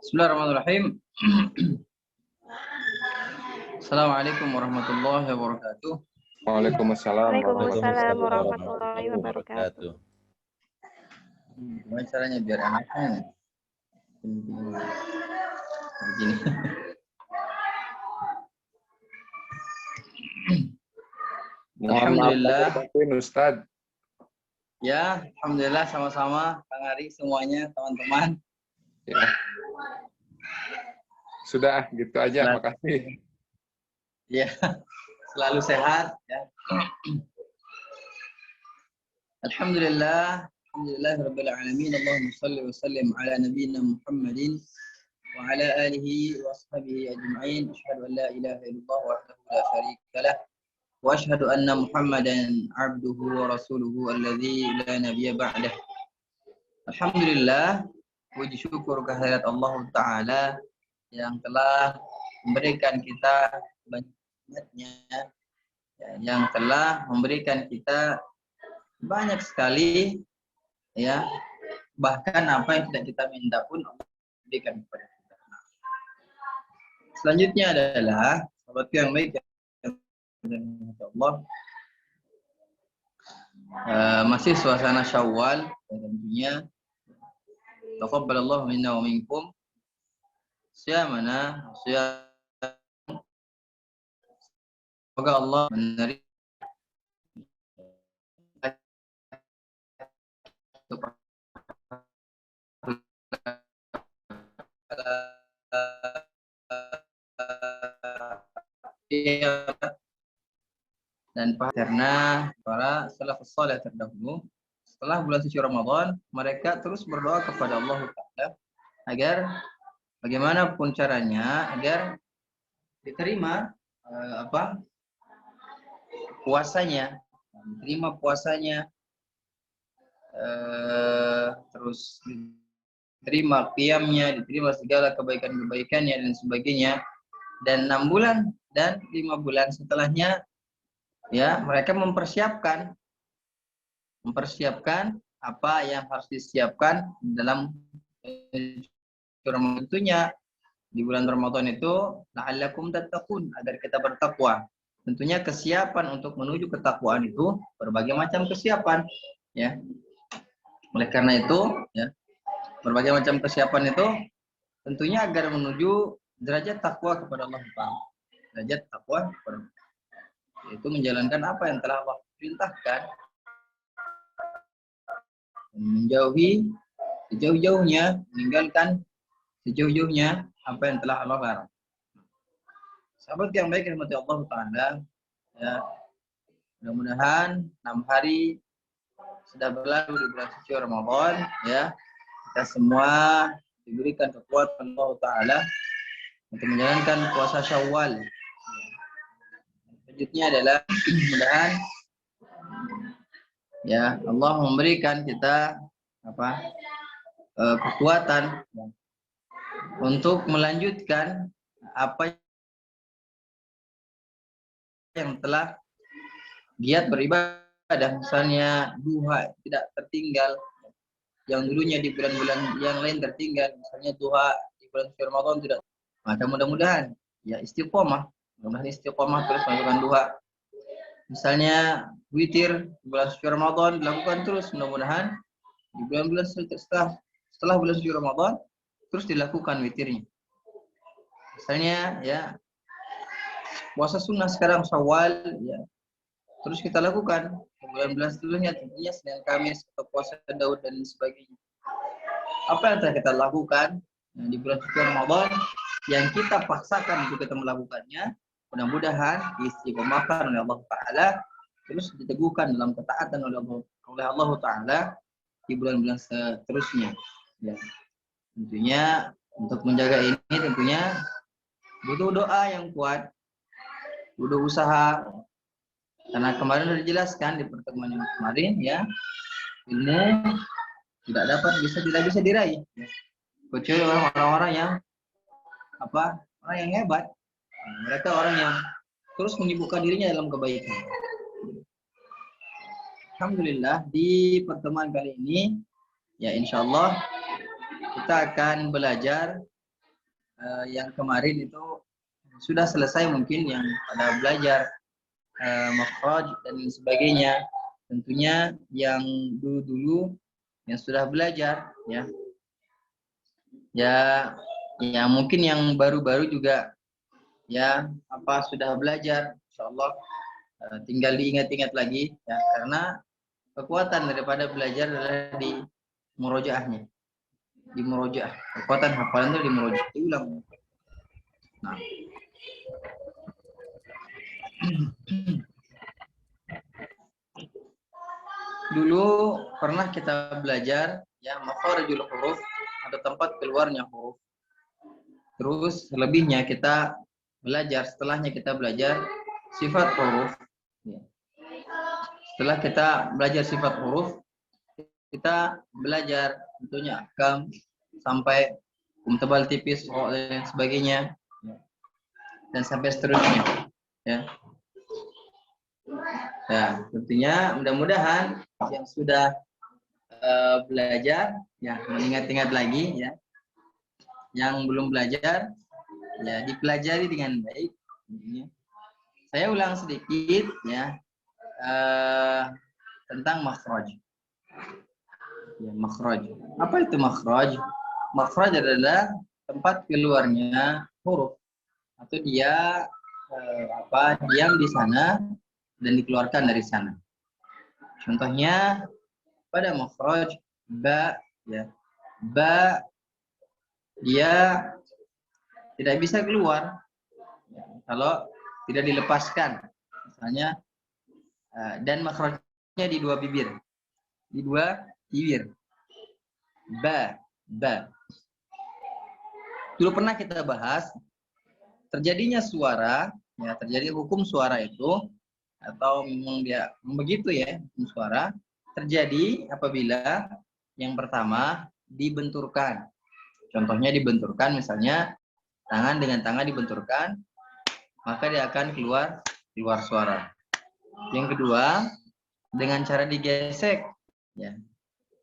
Bismillahirrahmanirrahim. Assalamualaikum warahmatullahi wabarakatuh. Waalaikumsalam Waalaikumsalam warahmatullahi warahmatullahi wabarakatuh. Gimana caranya biar enaknya? Begini. Alhamdulillah. Ustaz. Ya, alhamdulillah sama-sama Kang Ari semuanya teman-teman. Ya. Sudah gitu aja, makasih. Ya, selalu sehat ya. Alhamdulillah, alhamdulillahirabbil alamin. Allahumma shalli wa sallim ala nabiyyina Muhammadin wa ala alihi wa ashabihi ajma'in. Asyhadu an la ilaha illallah wahdahu la syarika lah wa asyhadu anna Muhammadan abduhu wa rasuluhu alladzi la nabiyya ba'dah. Alhamdulillah, puji syukur kehadirat Allah Ta'ala yang telah memberikan kita banyaknya, yang telah memberikan kita banyak sekali, ya, bahkan apa yang tidak kita minta pun Allah berikan kepada kita. Selanjutnya adalah sahabat yang baik Allah, masih suasana Syawal, tentunya taqabbalallahu minna wa minkum syamana syam. Semoga Allah menerima dan karena para salafus saleh terdahulu setelah bulan suci Ramadan mereka terus berdoa kepada Allah Ta'ala agar bagaimanapun caranya agar diterima puasanya, diterima puasanya, terus diterima qiyamnya, diterima segala kebaikan-kebaikannya dan sebagainya. Dan 6 bulan dan 5 bulan setelahnya, ya, mereka mempersiapkan apa yang harus disiapkan dalam tentunya di bulan Ramadan itu la'allakum tattaqun, agar kita bertakwa. Tentunya kesiapan untuk menuju ketakwaan itu berbagai macam kesiapan, ya. Oleh karena itu, ya, berbagai macam kesiapan itu tentunya agar menuju derajat takwa kepada Allah Ta'ala. Derajat takwa kepada Allah, yaitu menjalankan apa yang telah Allah perintahkan, menjauhi sejauh-jauhnya, meninggalkan sejauh-jauhnya apa yang telah Allah larang. Sahabat yang baik rahmati Allah Ta'ala, ya, mudah-mudahan 6 hari sudah berlalu di bulan suci Ramadan, ya, kita semua diberikan kekuatan Allah Ta'ala untuk menjalankan puasa Syawal. Selanjutnya adalah mudah-mudahan, ya, Allah memberikan kita kekuatan untuk melanjutkan apa yang telah giat beribadah, misalnya duha tidak tertinggal, yang dulunya di bulan-bulan yang lain tertinggal, misalnya duha di bulan suci Ramadan tidak, maka mudah-mudahan ya istiqomah, mudah-mudahan istiqomah terus melakukan duha. Misalnya witir di bulan suci Ramadan dilakukan terus, mudah-mudahan di bulan-bulan setelah bulan suci Ramadan terus dilakukan witirnya. Misalnya, ya, puasa sunnah sekarang Syawal, ya, terus kita lakukan bulan-bulan sebelumnya, tentunya Senin Kamis atau puasa Daud dan sebagainya. Apa yang telah kita lakukan di bulan suci Ramadan yang kita paksakan untuk kita melakukannya, mudah-mudahan diistiqomahkan oleh Allah Ta'ala, terus diteguhkan dalam ketaatan oleh Allah Ta'ala di bulan-bulan seterusnya, ya. Tentunya untuk menjaga ini tentunya butuh doa yang kuat, butuh usaha. Karena kemarin sudah dijelaskan di pertemuan yang kemarin, ya, ilmu tidak bisa diraih, ya, kecuali orang-orang yang orang yang hebat. Mereka orang yang terus menyibukkan dirinya dalam kebaikan. Alhamdulillah di pertemuan kali ini, ya, insya Allah kita akan belajar yang kemarin itu sudah selesai mungkin yang pada belajar makhraj dan sebagainya. Tentunya yang dulu-dulu yang sudah belajar ya mungkin yang baru-baru juga ya sudah belajar, insyaallah tinggal diingat-ingat lagi ya, karena kekuatan daripada belajar adalah di murojaahnya, di murojaah. Kekuatan hafalan itu di murojaah, diulang. Nah, dulu pernah kita belajar ya makharijul huruf, ada tempat keluarnya huruf. Terus selebihnya kita belajar, setelahnya kita belajar sifat huruf. Setelah kita belajar sifat huruf, kita belajar tentunya ahkam sampai tebal tipis dan sebagainya, dan sampai seterusnya. Ya, tentunya mudah-mudahan yang sudah belajar ya mengingat-ingat lagi ya. Yang belum belajar ya dipelajari dengan baik. Saya ulang sedikit ya tentang makhraj. Ya, makhraj. Apa itu makhraj? Makhraj adalah tempat keluarnya huruf atau dia diam di sana dan dikeluarkan dari sana. Contohnya pada makhraj ba ya. Ba dia tidak bisa keluar ya, kalau tidak dilepaskan. Misalnya dan makhrajnya di dua bibir. Di dua bibir. Ba. Dulu pernah kita bahas terjadinya suara, ya terjadi hukum suara itu atau memang dia begitu ya, hukum suara terjadi apabila yang pertama dibenturkan. Contohnya dibenturkan, misalnya tangan dengan tangan dibenturkan, maka dia akan keluar suara. Yang kedua, dengan cara digesek, ya,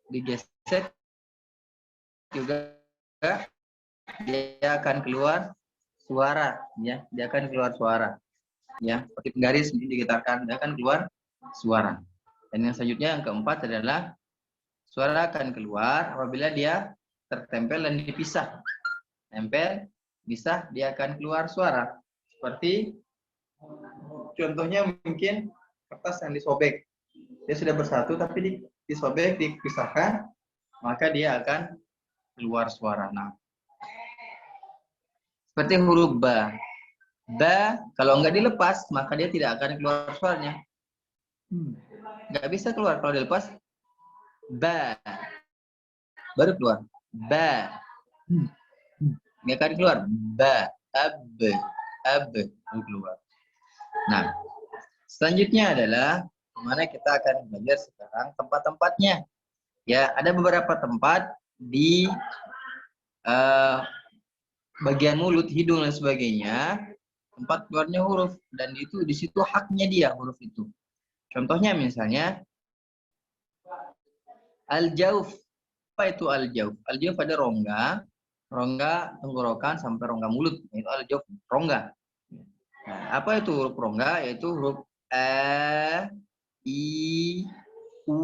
digesek juga dia akan keluar suara, ya, dia akan keluar suara, ya, seperti garis digetarkan, dia akan keluar suara. Dan yang selanjutnya yang keempat adalah suara akan keluar apabila dia tertempel dan dipisah. Tempel, pisah, dia akan keluar suara. Seperti contohnya mungkin kertas yang disobek. Dia sudah bersatu tapi disobek, dipisahkan, maka dia akan keluar suara. Nah, seperti huruf ba. Ba, kalau nggak dilepas, maka dia tidak akan keluar suaranya. Nggak bisa keluar kalau dilepas. Ba. Baru keluar. Ba. Nggak akan keluar. Ba. Ab. Baru keluar. Nah, selanjutnya adalah mana kita akan belajar sekarang tempat-tempatnya. Ya, ada beberapa tempat di bagian mulut, hidung dan sebagainya, tempat keluarnya huruf, dan itu di situ haknya dia huruf itu. Contohnya misalnya al-jauf. Apa itu al-jauf? Al-jauf ada rongga tenggorokan sampai rongga mulut. Itu al-jauf, rongga. Nah, apa itu huruf rongga? Yaitu huruf a, i, u.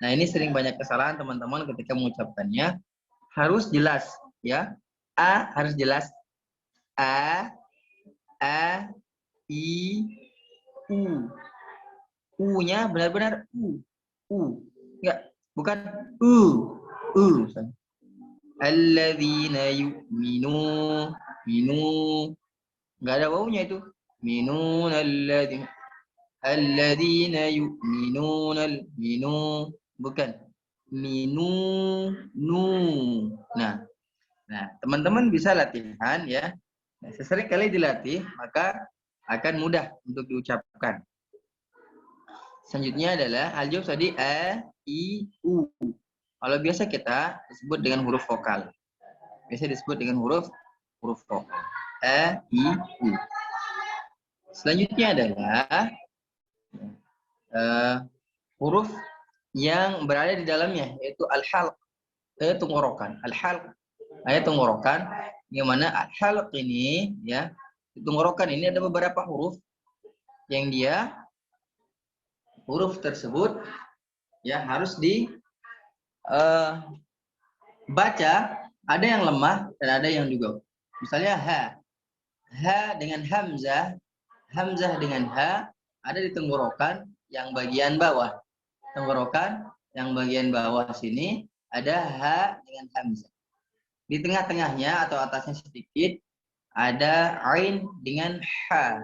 Nah, ini sering banyak kesalahan teman-teman ketika mengucapkannya. Harus jelas, ya. A harus jelas. A, I, U. U-nya benar-benar U. Enggak, bukan U. Alladzina yu'minu. Enggak ada wawunya itu. Minun alladzina yu'minun bukan. Nu. Nah, teman-teman bisa latihan ya. Nah, sesering kali dilatih, maka akan mudah untuk diucapkan. Selanjutnya adalah al-jauf tadi a, i, u. Kalau biasa kita disebut dengan huruf vokal. Biasa disebut dengan huruf vokal. A, i, u. Selanjutnya adalah huruf yang berada di dalamnya, yaitu al-halq, tenggorokan. Al-halq Ada tenggorokan, yang mana halq ini ya, tenggorokan ini ada beberapa huruf yang dia huruf tersebut ya harus baca, ada yang lemah dan ada yang juga. Misalnya ha dengan hamzah, hamzah dengan ha ada di tenggorokan yang bagian bawah. Tenggorokan yang bagian bawah sini ada ha dengan hamzah. Di tengah-tengahnya atau atasnya sedikit ada ain dengan ha.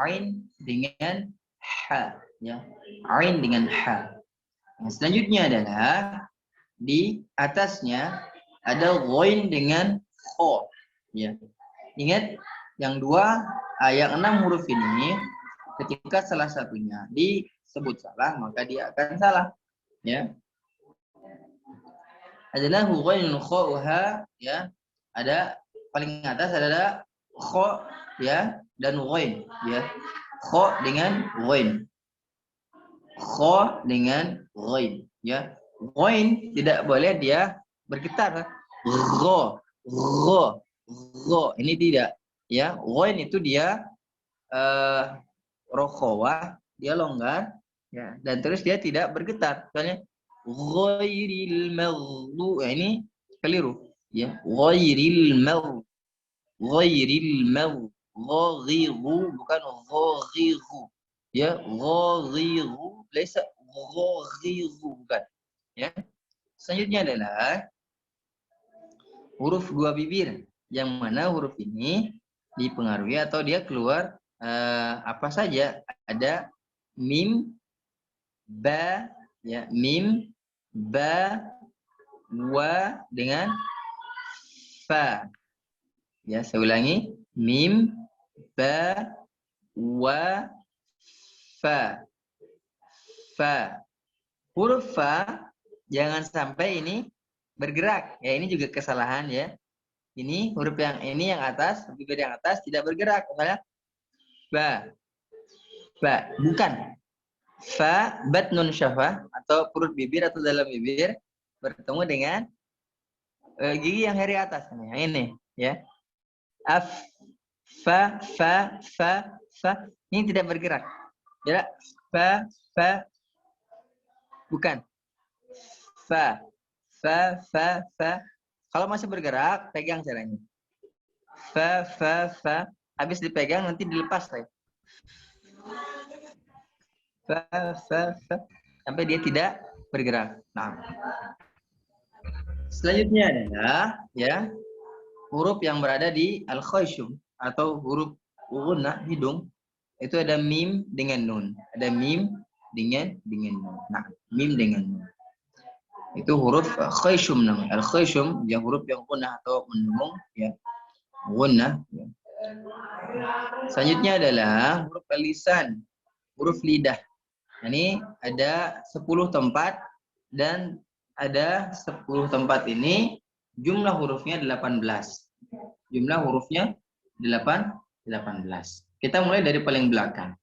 Ain dengan ha ya. Ain dengan ha. Nah, selanjutnya adalah di atasnya ada ghain dengan kha ya. Ingat yang yang 6 huruf ini ketika salah satunya disebut salah maka dia akan salah ya. Adalah ghainun kha ya. Ada paling atas adalah kha ya dan ghain ya. Kha dengan ghain. Kha dengan ghain ya. Ghain tidak boleh dia bergetar. Gha, gha, gha. Ini tidak ya. Ghain itu dia rokhawah, dia longgar ya dan terus dia tidak bergetar. Misalnya ghairil maghdu, ini keliru ya. Ghairil maghdu, ghairil maghdu, ghaghiru bukan ghaghiru ya. Ghaghiru laisa ghaghiru bukan ya. Selanjutnya adalah huruf dua bibir yang mana huruf ini dipengaruhi atau dia keluar apa saja. Ada mim, ba ya, mim, ba, wa dengan fa ya. Saya ulangi, mim, ba, wa, fa. Fa. Huruf fa jangan sampai ini bergerak ya. Ini juga kesalahan ya. Ini huruf yang ini yang atas, bibir yang atas tidak bergerak. Misalnya ba, ba, bukan. Fa, batnun syafah atau perut bibir atau dalam bibir bertemu dengan gigi yang hari atas ini ya. Af, fa, fa, fa, fa. Ini tidak bergerak. Ya, fa, fa, bukan. Fa, fa, fa, fa. Kalau masih bergerak, pegang caranya. Fa, fa, fa. Habis dipegang nanti dilepas lagi. Fa, fa, fa. Sampai dia tidak bergerak. Nah, selanjutnya adalah ya huruf yang berada di al-khayshum atau huruf ghunna hidung. Itu ada mim dengan nun. Ada mim dengan nun. Nah, mim dengan nun. Itu huruf khayshum namanya. Al-khayshum yang huruf yang ghunna atau mendung ya. Ghunna ya. Selanjutnya adalah huruf lisan, huruf lidah. Ini ada 10 tempat dan ada 10 tempat ini jumlah hurufnya 18. Jumlah hurufnya 18. Kita mulai dari paling belakang.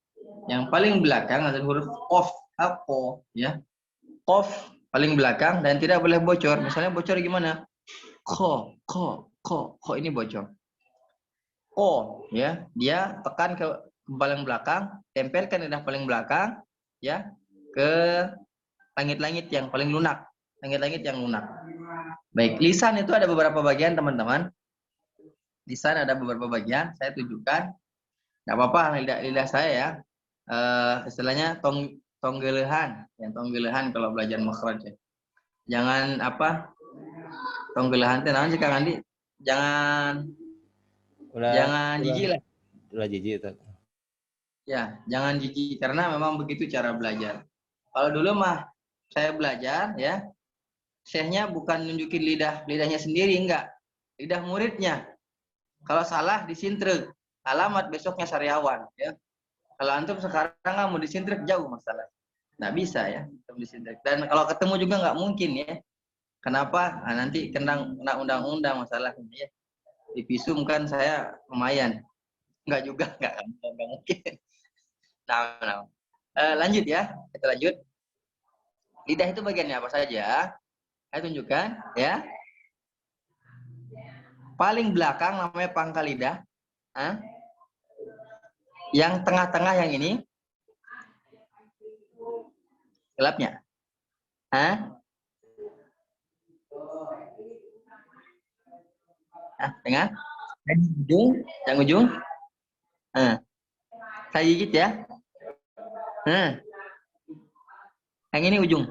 Yang paling belakang adalah huruf qaf,aqo ya. Qaf paling belakang dan tidak boleh bocor. Misalnya bocor gimana? Kho ini bocor. O ya, dia tekan ke paling belakang, tempelkan lidah paling belakang ya ke langit-langit yang paling lunak, langit-langit yang lunak. Baik, lisan itu ada beberapa bagian teman-teman. Lisan ada beberapa bagian, saya tunjukkan. Nggak apa-apa lidah saya ya. Istilahnya tonggelehan, yang tonggelehan kalau belajar makhraj ya. Jangan apa? Tonggelehan teh naon sih Kang Andi? Jangan jijik lah. Udah jijik itu. Ya, jangan jijik karena memang begitu cara belajar. Kalau dulu mah saya belajar ya, syekhnya bukan nunjukin lidahnya sendiri, enggak. Lidah muridnya. Kalau salah disintrek, alamat besoknya sariawan ya. Kalau antum sekarang nggak mau disintrek jauh masalah. Nggak bisa ya, disintrek. Dan kalau ketemu juga nggak mungkin ya. Kenapa? Nah, nanti kena undang-undang masalahnya ya. Di visum kan saya lumayan. Enggak juga, enggak mungkin. Nah. Lanjut ya, kita lanjut. Lidah itu bagiannya apa saja? Saya tunjukkan ya. paling belakang namanya pangkal lidah. Yang tengah-tengah yang ini gelapnya. Tengah. Yang ujung. Saya gigit ya. Yang ini ujung.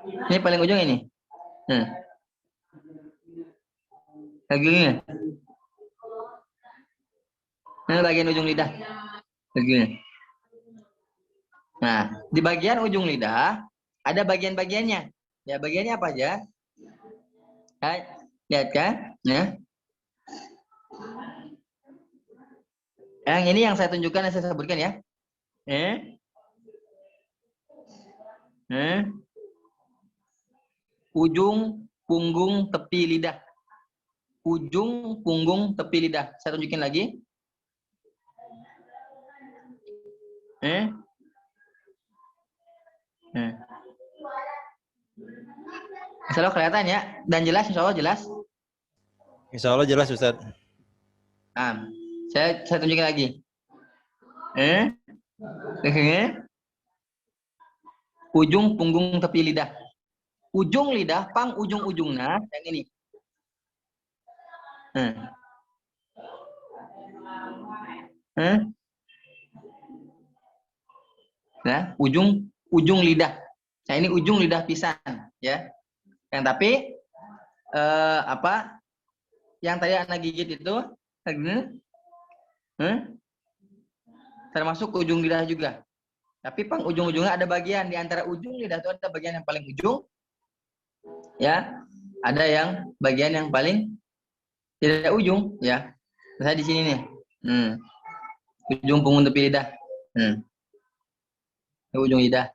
Ini paling ujung ini. Lagi ini. Ini bagian ujung lidah. Begini. Nah, di bagian ujung lidah ada bagian-bagiannya. Ya, bagiannya apa aja? Lihat kan? Ya. Yang ini yang saya tunjukkan, yang saya sebutkan ya. Ujung punggung tepi lidah. Ujung punggung tepi lidah. Saya tunjukin lagi. Insya Allah kelihatan ya, dan jelas, insya Allah jelas. Insya Allah jelas, Ustaz. Saya tunjukin lagi. Ujung punggung tepi lidah. Ujung lidah, pang ujung-ujungnya yang ini. Nah, ujung lidah. Nah, ini ujung lidah pisan, ya. Yang tapi yang tadi anak gigit itu termasuk ujung lidah juga. Tapi pang ujung-ujungnya ada bagian di antara ujung lidah itu ada bagian yang paling ujung, ya. Ada yang bagian yang paling tidak ujung, ya. Misalnya di sini nih, ujung punggung tepi lidah, ujung lidah.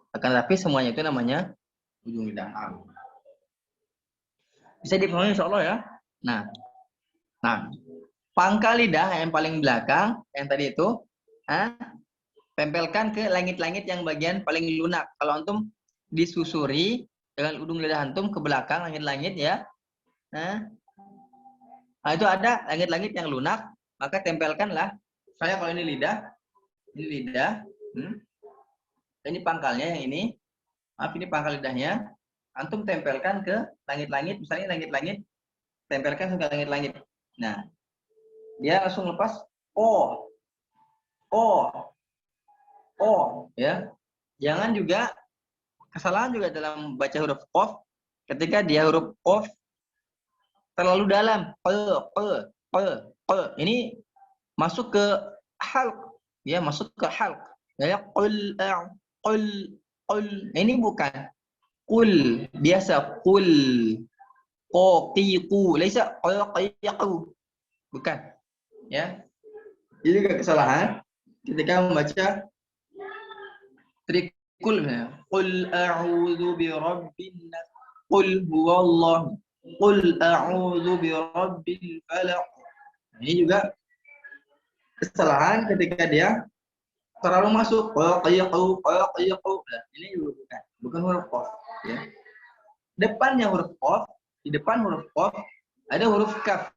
Akan tapi semuanya itu namanya ujung lidah. Bisa dipahami insya Allah ya. Nah, pangkal lidah yang paling belakang yang tadi itu, tempelkan ke langit-langit yang bagian paling lunak. Kalau antum disusuri dengan ujung lidah antum ke belakang langit-langit ya. Nah, itu ada langit-langit yang lunak, maka tempelkanlah. Saya kalau ini lidah, ini pangkalnya yang ini. Maaf, ini pangkal lidahnya. Antum tempelkan ke langit-langit, misalnya langit-langit, tempelkan ke langit-langit. Nah, dia langsung lepas oh, ya. Jangan juga kesalahan juga dalam baca huruf qaf ketika dia huruf qaf terlalu dalam. Ini masuk ke halq, ya, masuk ke halq. Ya, qul. Ini bukan qul biasa, qul qaqiqu, laisa qaqiqu. Bukan. Ya. Ini juga kesalahan ketika membaca trikul, qul a'udzu birabbin nas, qul huwallahu, qul a'udzu birabbil falaq. Ini juga kesalahan ketika dia terlalu masuk qaqiqu. Ini juga bukan huruf qaf, ya. Depannya huruf qaf, di depan huruf qaf ada huruf kaf.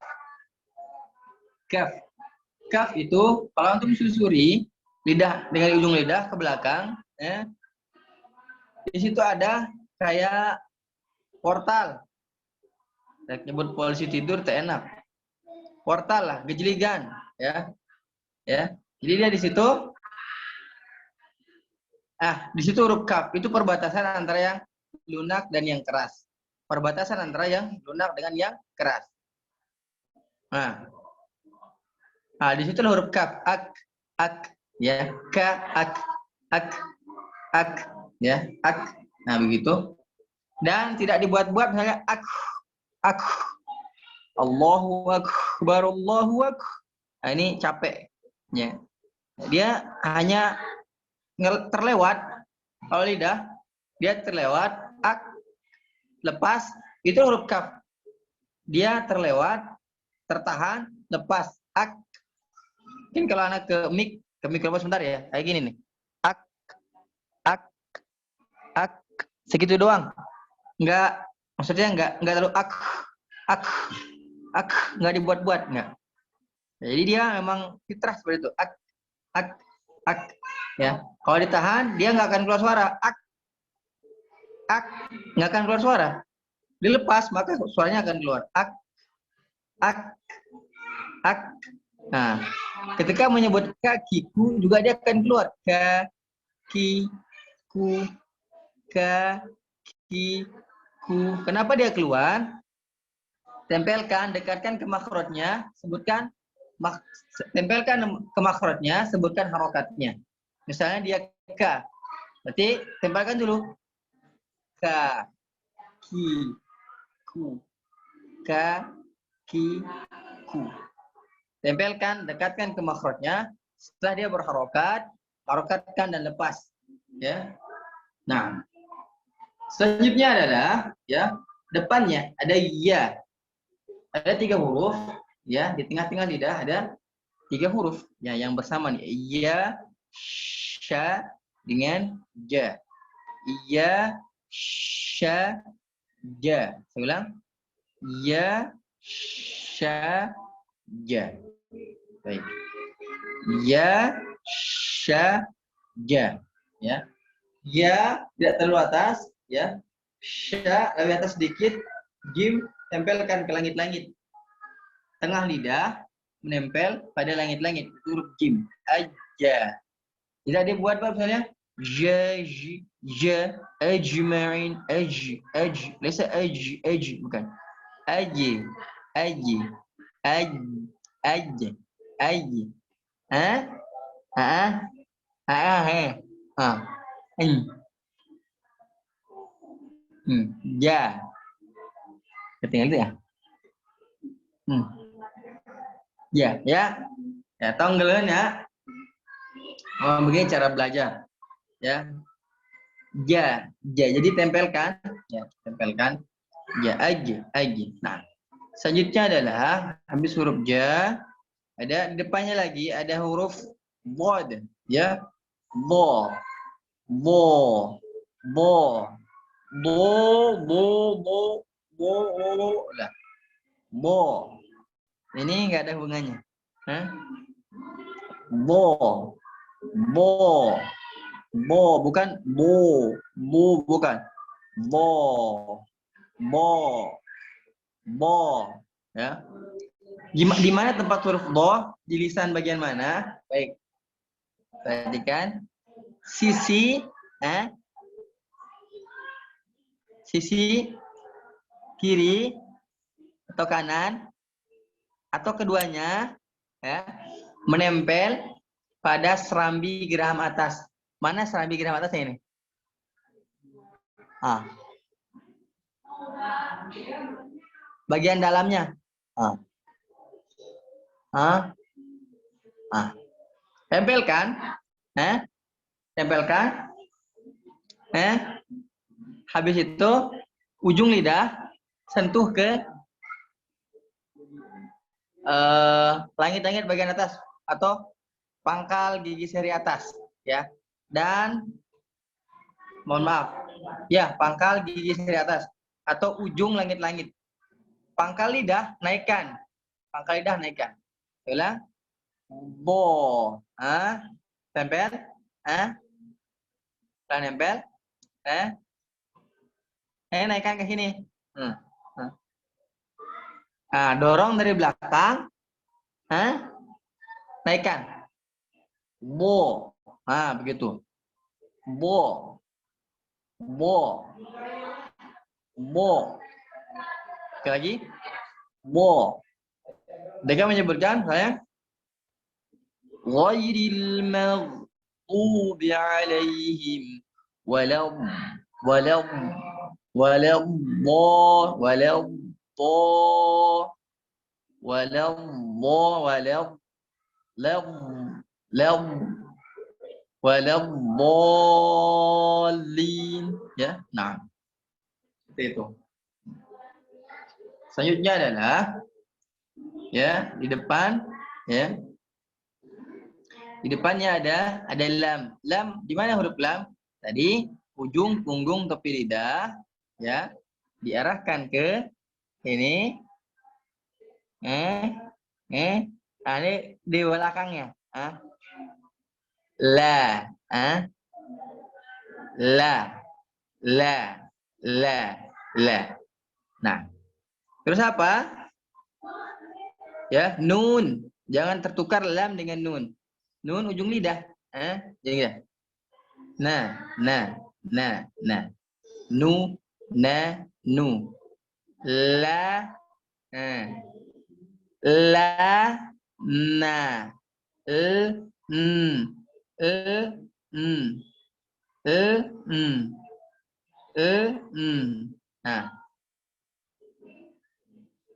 Kaf itu kalau antum susuri lidah dengan ujung lidah ke belakang, ya. Di situ ada kayak portal. Saya nyebut polisi tidur tak enak. Portal lah, gejeligan, ya. Ya. Jadi dia di situ. Di situ huruf kaf itu perbatasan antara yang lunak dan yang keras. Perbatasan antara yang lunak dengan yang keras. Nah, di situ huruf kaf, ak, ya, ka, ak, ya, ak. Nah, begitu. Dan tidak dibuat-buat misalnya ak, Allahu akbar, Allahu akbar. Nah, ini capek, ya. Dia hanya terlewat, kalau lidah dia terlewat, ak, lepas, itu huruf kaf. Dia terlewat, tertahan, lepas, ak. Mungkin kalau anak ke mikrofon sebentar ya, kayak gini nih, ak, segitu doang. Maksudnya enggak terlalu ak, nggak dibuat-buat, nggak. Jadi dia memang fitrah seperti itu. Ya. Kalau ditahan, dia nggak akan keluar suara. Nggak akan keluar suara. Dilepas, maka suaranya akan keluar. Nah, ketika menyebut kakiku juga dia akan keluar. Kakiku, kakiku. Kenapa dia keluar? Tempelkan, dekatkan ke makhrajnya, sebutkan tempelkan ke makhrajnya, sebutkan harokatnya. Misalnya dia ka, berarti tempelkan dulu ka, ki, ku, ka, ki, ku. Tempelkan, dekatkan ke makhrajnya. Setelah dia berharokat, harokatkan dan lepas. Ya. Nah, selanjutnya adalah ya depannya ada ya. Ada 3 huruf, ya di tengah-tengah lidah ada 3 huruf, ya yang bersama nih, ya, sya dengan ja, ya, sya, ja. Saya ulang, ya, sya, ja. Baik, ya, sya, ja, ya, ya tidak terlalu atas, ya, sya lebih atas sedikit, jim tempelkan ke langit-langit. Tengah lidah menempel pada langit-langit. Huruf jim. Aja. Tidak dibuat apa misalnya? Ja, ajma'in, aj. Lesa aj. Bukan. Aji. Ja. Ketinggalan itu ya? Ya. Tonggelin ya. Begini cara belajar. Ya. Ja. Jadi tempelkan. Ya, tempelkan. Ja, aja. Nah, selanjutnya adalah habis huruf ja, ada di depannya lagi ada huruf bod. Ya. Bo. Lah. Bo. Ini enggak ada hubungannya. Bo. Bukan bo. Bukan. Bo. Ya. Di mana tempat huruf do? Di lisan bagian mana? Baik. Perhatikan. Sisi kiri atau kanan atau keduanya, ya, menempel pada serambi geraham atas. Mana serambi geraham atasnya ini? Bagian dalamnya. Tempelkan. Tempelkan. Habis itu ujung lidah sentuh ke langit-langit bagian atas atau pangkal gigi seri atas, ya. Dan mohon maaf, ya, pangkal gigi seri atas atau ujung langit-langit. Pangkal lidah naikkan. Ulang. Bo. Tempel. Nempel. Naikkan ke sini. Dorong dari belakang. Naikkan. Bo. Begitu. Bo. Sekali lagi. Bo. Mereka menyebutkan saya ghairil maghdubi alaihim walau ya. Nah, seperti itu. Selanjutnya adalah ya di depan, ya. Di depannya ada lam. Lam di mana huruf lam? Tadi ujung punggung tepi lidah, ya, diarahkan ke ini, Nah, ini di belakangnya. La, la, la, la. Nah, terus apa? Ya, nun. Jangan tertukar lam dengan nun. Nun ujung lidah. Jadi ya. Nah. Nu, na, nu. La, la, na. N, Nah.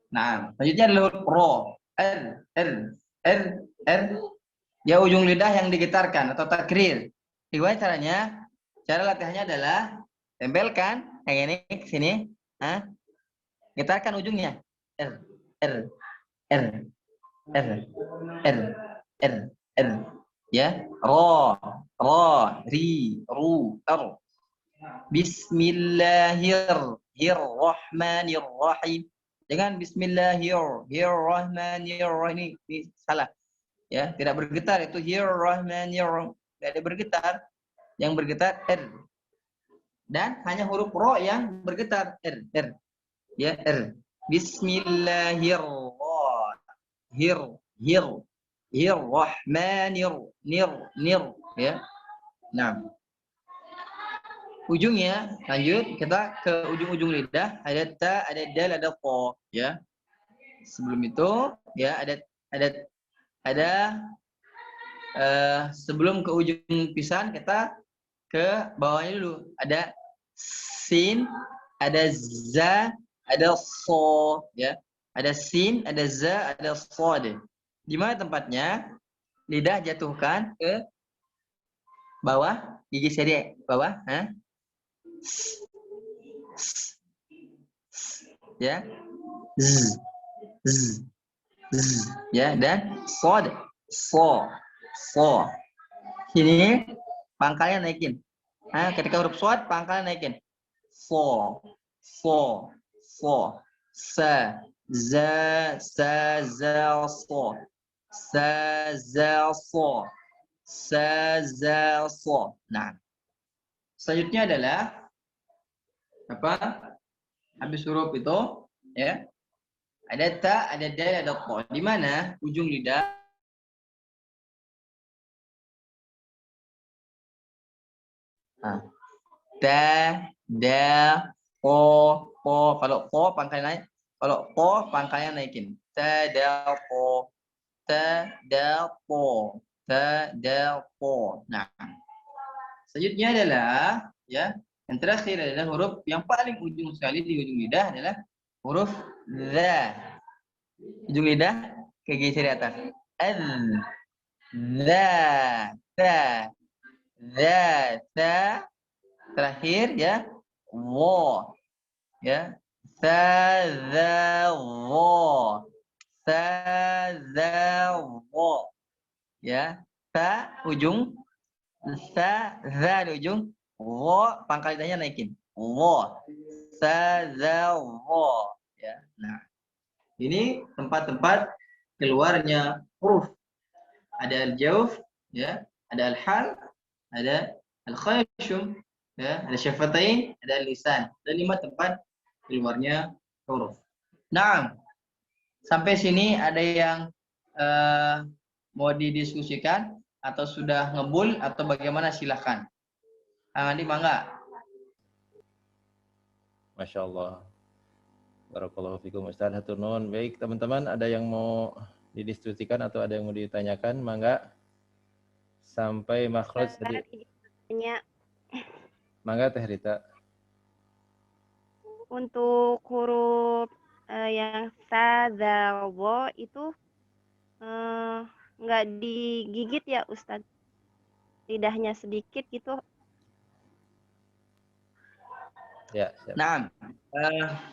Nah, selanjutnya adalah huruf ro. R. Ya, ujung lidah yang digetarkan atau takrir. Gimana caranya? Cara latihannya adalah tempelkan yang ini ke sini. Getarkan ujungnya. R. Ya, ro, ri, ru, r. Bismillahirrahmanirrahim. Jangan bismillahirrahmanirrahim. Ini salah. Ya, tidak bergetar, itu hirrahmanirrahim. Tidak ada bergetar. Yang bergetar r. Dan hanya huruf ro yang bergetar r. Ya, r. Hirrahmanir. Ya. Nah, ujungnya lanjut kita ke ujung-ujung lidah, ada ta, ada dal, ada po, ya. Sebelum itu ya ada sebelum ke ujung pisan kita ke bawahnya dulu. Ada sin, ada za, ada so, ya. Ada sin, ada za, ada so deh. Di mana tempatnya? Lidah jatuhkan ke bawah, gigi seri bawah, ya, z, ya, dan sod, so. Ini pangkalnya naikin. Ketika huruf sod pangkalnya naikin. So, sa, za, sa, za, so, sa, za, so, sa, za, so. Nah, selanjutnya adalah apa? Habis huruf itu, ya, ada ta, ada dal, ada po. Di mana ujung lidah? Ta, da, po. Kalau po pangkalnya naik. Kalau po pangkalnya naikin. Ta, da, po. Ta, da, po. Ta, da, po. Nah, selanjutnya adalah, ya, yang terakhir adalah huruf yang paling ujung sekali di ujung lidah adalah huruf za. Ujung lidah ke geser di atas. Za. Terakhir ya, wo. Ya. Wo. Ya. Ta ujung, za di ujung, wo pangkal lidahnya naikin. Wo. Wo. Ya. Nah, ini tempat-tempat keluarnya huruf. Ada al-jauf, ya, ada al-hal, ada al-khayshum, ya, ada syafatain, ada lisan. Ada 5 tempat keluarnya huruf. Nah, sampai sini ada yang mau didiskusikan atau sudah ngebul atau bagaimana, silahkan. Andi, mangga. Masya Allah. Barakallahu fikum Ustaz, hatur nuhun. Baik teman-teman, ada yang mau didiskusikan atau ada yang mau ditanyakan, mangga. Sampai makhraj tadi. Mangga Teh Rita. Untuk huruf yang sa, za, wo itu nggak digigit ya Ustadz? Lidahnya sedikit gitu. Ya, siap. Nah,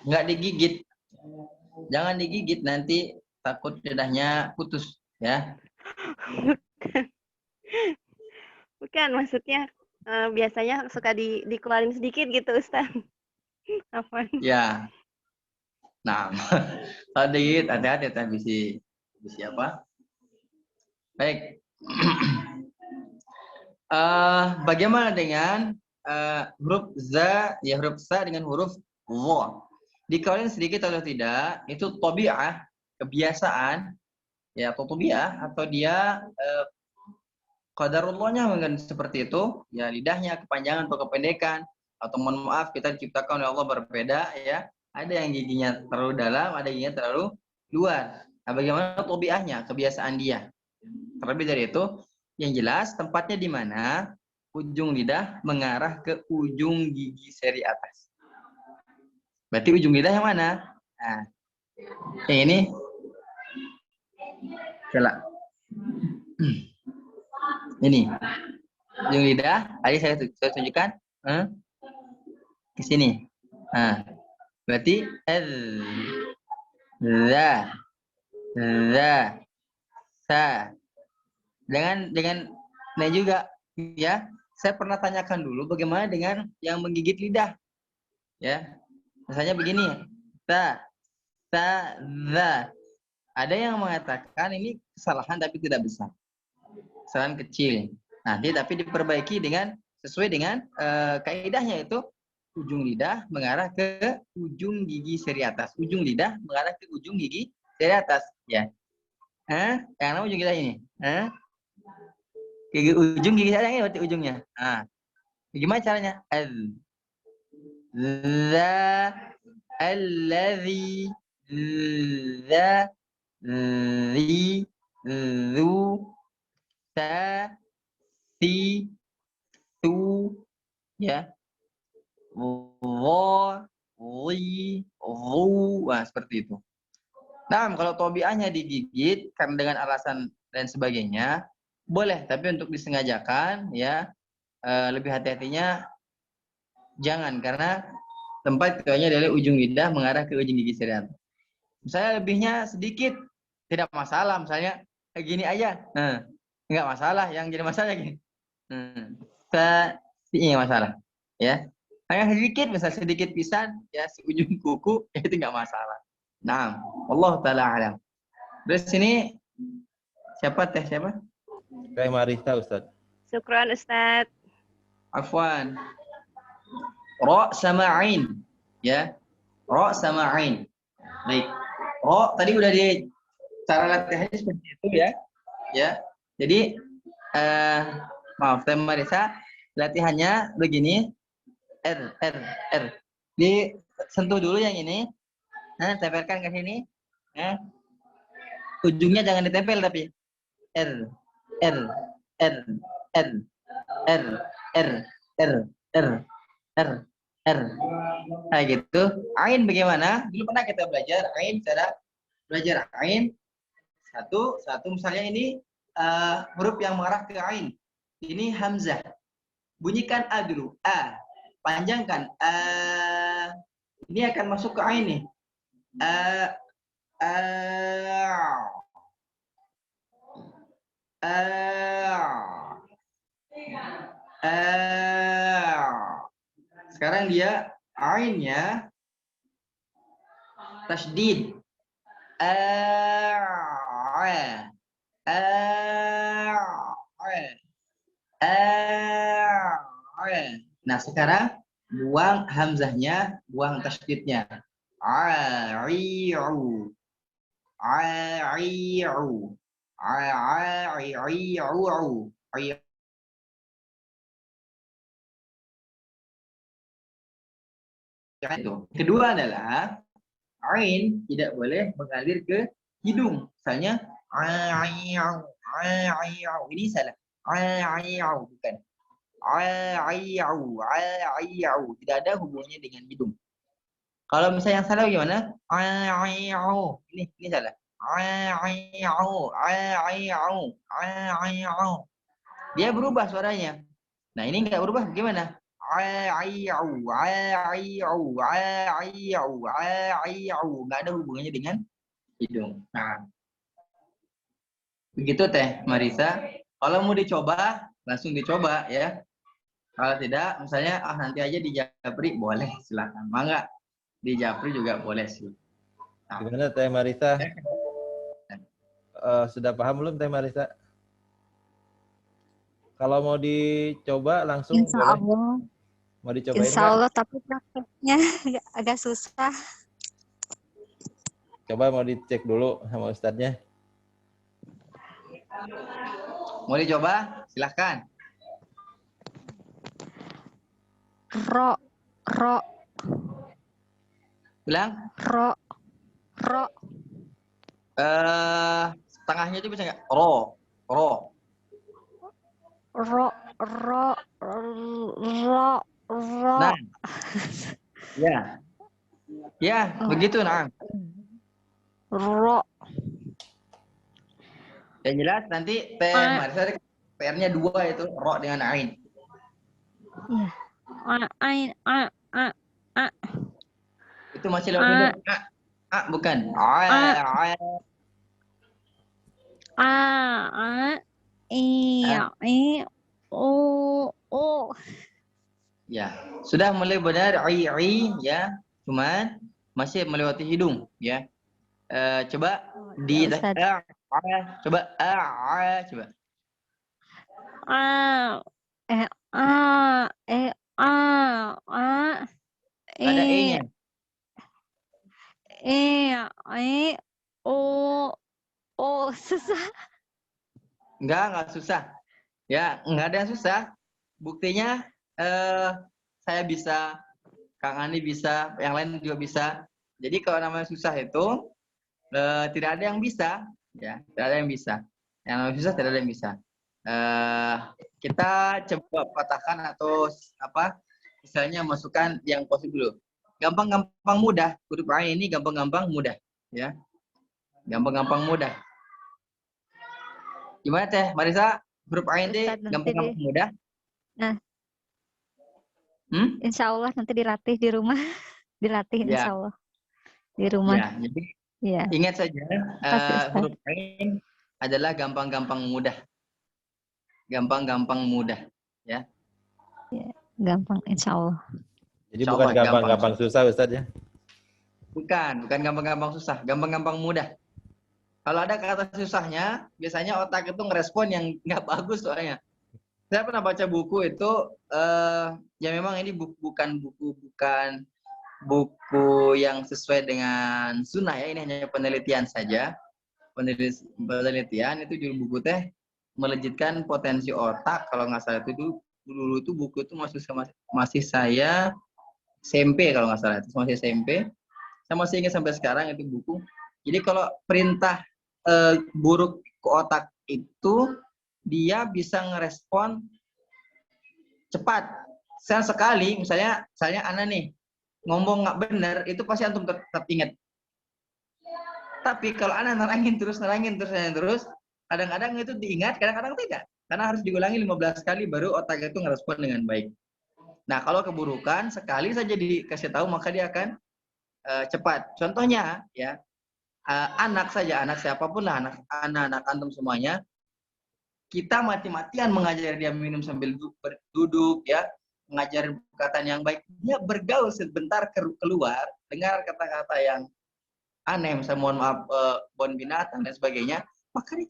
nggak digigit. Jangan digigit, nanti takut lidahnya putus, ya. Bukan, maksudnya biasanya suka dikeluarin sedikit gitu Ustadz. Apa? Ya. Nah, tadi hati-hati bisi apa? Baik. Bagaimana dengan huruf za, ya huruf sa dengan huruf wa? Dikaulin sedikit atau tidak, itu tabi'ah, kebiasaan, ya atau tabi'ah, atau dia qadarullahnya mungkin seperti itu, ya lidahnya kepanjangan atau kependekan, atau mohon maaf kita diciptakan oleh Allah berbeda, ya. Ada yang giginya terlalu dalam, ada yang giginya terlalu luar. Nah, bagaimana tabi'ahnya, kebiasaan dia? Terlebih dari itu, yang jelas tempatnya di mana ujung lidah mengarah ke ujung gigi seri atas. Berarti ujung lidah yang mana? Nah, yang ini. Salah. Ini ujung lidah. Tadi saya tunjukkan ke sini. Nah, berarti za, sa. Dengan nah juga ya. Saya pernah tanyakan dulu bagaimana dengan yang menggigit lidah. Ya. Misalnya begini, za. Ada yang mengatakan ini kesalahan tapi tidak besar. Kesalahan kecil. Nanti tapi diperbaiki dengan sesuai dengan kaidahnya, itu ujung lidah mengarah ke ujung gigi seri atas. Ujung lidah mengarah ke ujung gigi seri atas, ya. Yang mana ujung lidah ini? Ujung gigi seri atas ini berarti ujungnya. Gimana caranya? Alladzi, zi, zu, ta, si, tu, ya, wo, li, ru, seperti itu. Nah, kalau tobiahnya digigit karena dengan alasan dan sebagainya, boleh. Tapi untuk disengajakan, ya, lebih hati-hatinya jangan, karena tempat keduanya dari ujung lidah mengarah ke ujung gigi seri atas. Misalnya lebihnya sedikit, tidak masalah. Misalnya kayak gini aja, nggak masalah. Yang jadi masalah gini, ini masalah, ya. Hanya sedikit, misalnya sedikit pisan, ya, seujung kuku, itu nggak masalah. Nah, Allah taala alam. Terus sini siapa teh siapa? Teh Marisa, Ustaz. Syukran, Ustaz. Afwan. Ra sama ain, ya. Ra sama ain. Baik. Ra tadi udah di cara latihannya seperti itu, ya. Ya. Jadi maaf Teh Marisa, latihannya begini. R. Disentuh dulu yang ini. Tempelkan ke sini. Ujungnya jangan ditempel tapi R. Nah gitu. Ain bagaimana? Dulu pernah kita belajar ain, cara belajar ain. Satu misalnya ini huruf yang mengarah ke ain. Ini hamzah. Bunyikan a dulu. A. Panjangkan. Ini akan masuk ke ain nih. Sekarang dia ainnya tasydid. Nah, sekarang buang hamzahnya, buang tasydidnya. Ai'u. Ai'u. Ai'u. Itu. Kedua adalah ain tidak boleh mengalir ke hidung. Misalnya ini salah. Bukan. Tidak ada hubungannya dengan hidung. Kalau misalnya yang salah gimana? Ini salah. Dia berubah suaranya. Nah, ini enggak berubah gimana? Enggak ada hubungannya dengan hidung. Nah, begitu Teh Marisa. Kalau mau dicoba, langsung dicoba, ya. Kalau tidak, misalnya nanti aja di Japri, boleh, silakan. Mangga di Japri juga boleh sih. Nah, Gimana Teh Marisa? Sudah paham belum Teh Marisa? Kalau mau dicoba langsung Insya boleh. Allah. Mau dicobain Insya nggak? Allah, tapi prakteknya agak susah. Coba mau dicek dulu sama Ustadznya. mau dicoba? Silahkan. Ro, ro, Bilang. ro, ro, Setengahnya itu bisa nggak? Ro. ro, ro, ro, ro. Nah, ya. Ya, begitu nah. Ro. Yang jelas nanti Teh Marisa PR-nya 2 itu ro dengan ain. Iya. Ain, Itu masih lewat hidung. Bukan. O. Ya, sudah mulai benar ya. Cuman masih melewati hidung ya. Coba di coba coba. Nggak ada e-nya. Susah. Enggak susah. Ya, enggak ada yang susah. Buktinya saya bisa, Kang Ani bisa, yang lain juga bisa. Jadi kalau namanya susah itu tidak ada yang bisa, ya, tidak ada yang bisa. Yang namanya susah tidak ada yang bisa. Kita coba patahkan atau apa? Misalnya masukkan yang positif dulu. Gampang-gampang mudah. Huruf ain ini gampang-gampang mudah, ya. Gampang-gampang mudah. Gimana Teh Marisa? Huruf ain ini gampang-gampang mudah? Nah, insya Allah nanti dilatih di rumah. Dilatih insya Allah. Di rumah. Ya, jadi ya. Ingat saja, huruf ain adalah gampang-gampang mudah. Gampang-gampang mudah. Ya. Ya, gampang insya Allah. Jadi bukan gampang-gampang susah Ustadz ya? Bukan gampang-gampang susah. Gampang-gampang mudah. Kalau ada kata susahnya, biasanya otak itu ngerespon yang nggak bagus soalnya. Saya pernah baca buku itu, ya memang ini bukan buku yang sesuai dengan sunnah ya, ini hanya penelitian saja. Penelitian itu judul buku teh melejitkan potensi otak, kalau nggak salah itu dulu itu buku itu masih saya SMP kalau nggak salah, itu masih SMP. Saya masih ingat sampai sekarang itu buku. Jadi kalau perintah buruk ke otak itu dia bisa ngerespon cepat. Saya sekali misalnya Ana nih ngomong nggak benar, itu pasti antum tetap ingat. Tapi kalau Ana nerangin terus, kadang-kadang itu diingat, kadang-kadang tidak. Karena harus diulangi 15 kali baru otak itu ngerespon dengan baik. Nah, kalau keburukan sekali saja dikasih tahu maka dia akan cepat. Contohnya ya, anak siapapun lah, anak antum semuanya, kita mati-matian mengajar dia minum sambil duduk ya, mengajar perkataan yang baik. Dia bergaul sebentar keluar, dengar kata-kata yang aneh, misalnya mohon maaf, bon binatang dan sebagainya, maka dia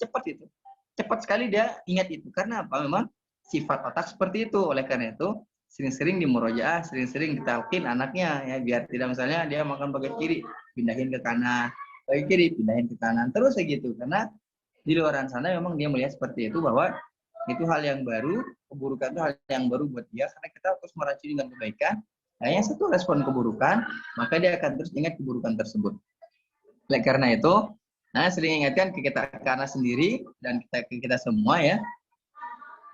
cepat sekali dia ingat itu. Karena apa? Memang sifat otak seperti itu. Oleh karena itu sering-sering dimurojaah, sering-sering ditalkin anaknya ya, biar tidak misalnya dia makan bagian kiri pindahin ke kanan, bagian kiri pindahin ke kanan, terus gitu. Karena di luar sana memang dia melihat seperti itu, bahwa itu hal yang baru, keburukan itu hal yang baru buat dia, karena kita terus meracuni dengan kebaikan. Nah, yang satu respon keburukan, maka dia akan terus ingat keburukan tersebut. Oleh karena itu, nah sering ingatkan ke kita, karena sendiri dan kita semua ya,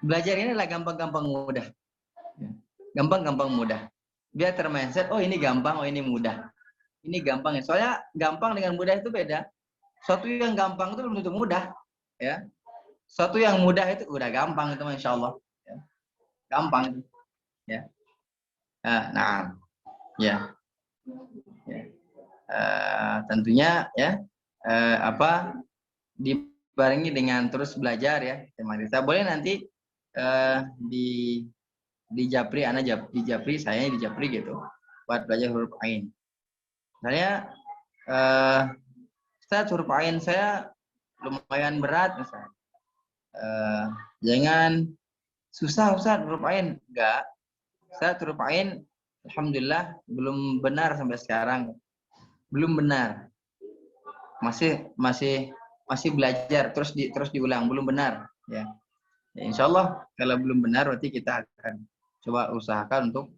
belajar ini adalah gampang-gampang mudah. Gampang-gampang mudah. Biar termindset, oh ini gampang, oh ini mudah. Ini gampang ya. Soalnya gampang dengan mudah itu beda. Suatu yang gampang itu belum tentu mudah, ya. Suatu yang mudah itu udah gampang itu, insya Allah. Ya. Gampang itu, ya. Nah, ya. Tentunya ya, dibarengi dengan terus belajar ya, Marisa. Boleh nanti di Japri, di Japri, saya di Japri gitu, buat belajar huruf ain. Misalnya Ustaz, huruf ain saya lumayan berat misalnya. Jangan susah Ustaz huruf ain. Enggak. Ustaz, huruf ain alhamdulillah belum benar sampai sekarang. Belum benar. Masih belajar, terus diulang, belum benar ya. Ya, insya Allah kalau belum benar berarti kita akan coba usahakan untuk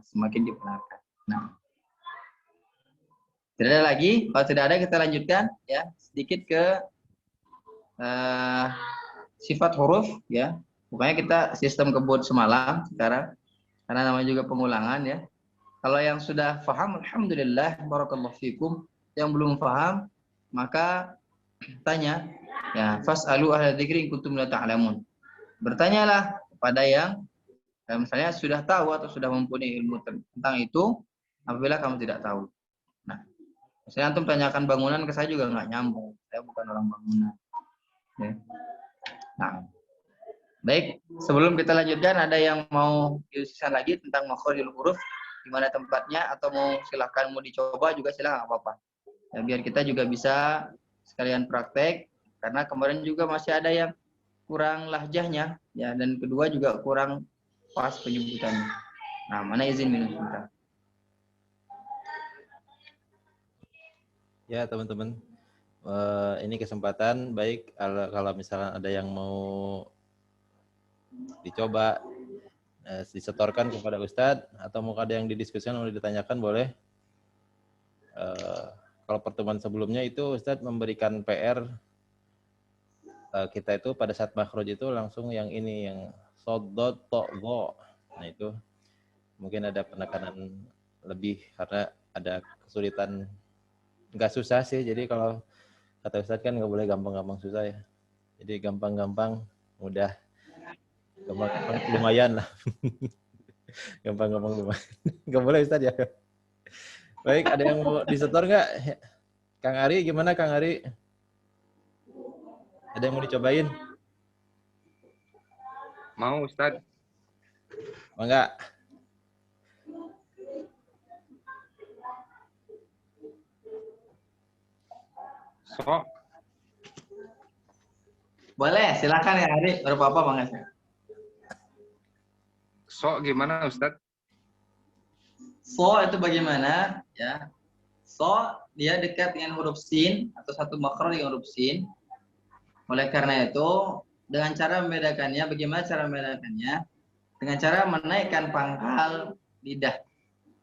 semakin dibenarkan. Nah, tidak ada lagi. Kalau tidak ada kita lanjutkan ya sedikit ke sifat huruf ya. Pokoknya kita sistem kebut semalam sekarang karena namanya juga pengulangan ya. Kalau yang sudah paham alhamdulillah barakallahu fikum. Yang belum paham maka tanya ya, fas'alu ahla dzikri in kuntum la ta'lamun. Bertanyalah kepada yang misalnya sudah tahu atau sudah mempunyai ilmu tentang itu apabila kamu tidak tahu. Nah, misalnya antum tanyakan bangunan ke saya juga nggak nyambung. Saya bukan orang bangunan. Ya. Nah, baik. Sebelum kita lanjutkan, ada yang mau diskusikan lagi tentang makhrajul huruf, di mana tempatnya, atau silakan mau dicoba juga silakan, nggak apa-apa. Ya, biar kita juga bisa sekalian praktek, karena kemarin juga masih ada yang kurang lahjahnya, ya, dan kedua juga kurang pas penyebutannya. Nah, mana izin minum sebentar. Ya teman-teman, ini kesempatan baik kalau misalnya ada yang mau dicoba, disetorkan kepada Ustadz, atau mau ada yang didiskusikan, mau ditanyakan boleh. Kalau pertemuan sebelumnya itu Ustadz memberikan PR kita itu pada saat makhraj itu langsung yang ini, yang sodot tokgo. Nah itu mungkin ada penekanan lebih karena ada kesulitan. Nggak susah sih, jadi kalau kata Ustadz kan nggak boleh gampang-gampang susah ya. Jadi gampang-gampang mudah, gampang-gampang lumayan lah. Gampang-gampang lumayan. Nggak boleh Ustadz ya. Baik, ada yang mau disetor nggak? Kang Ari, gimana Kang Ari? Ada yang mau dicobain? Mau Ustadz? Enggak? So, Boleh, silakan ya Ari. Berapa Bang Esa? so gimana Ustadz? So itu bagaimana? Ya. So dia dekat dengan huruf sin atau satu makhraj dengan huruf sin. Oleh karena itu, dengan cara membedakannya, bagaimana cara membedakannya? Dengan cara menaikkan pangkal lidah.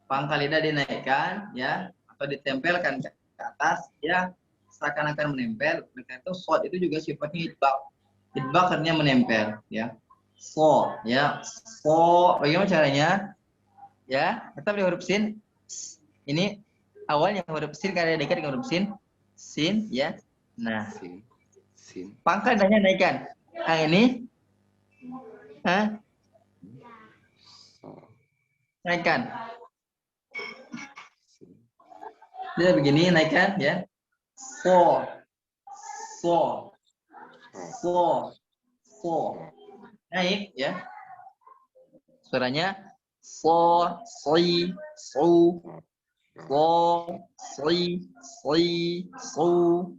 Pangkal lidah dinaikkan, ya, atau ditempelkan ke atas, ya, seakan-akan menempel. Oleh karena itu, so itu juga sifatnya idbaq. Idbaq artinya menempel, ya. So, ya, so. Bagaimana caranya? Ya, tetap di huruf sin. Ini awalnya huruf sin karena dekat dengan huruf sin, ya. Nah, Sin. pangkal lidahnya naikkan. Yang ini, So. naikkan. Dia begini, naikkan, ya. So, naik, ya. Suaranya so, soi, so,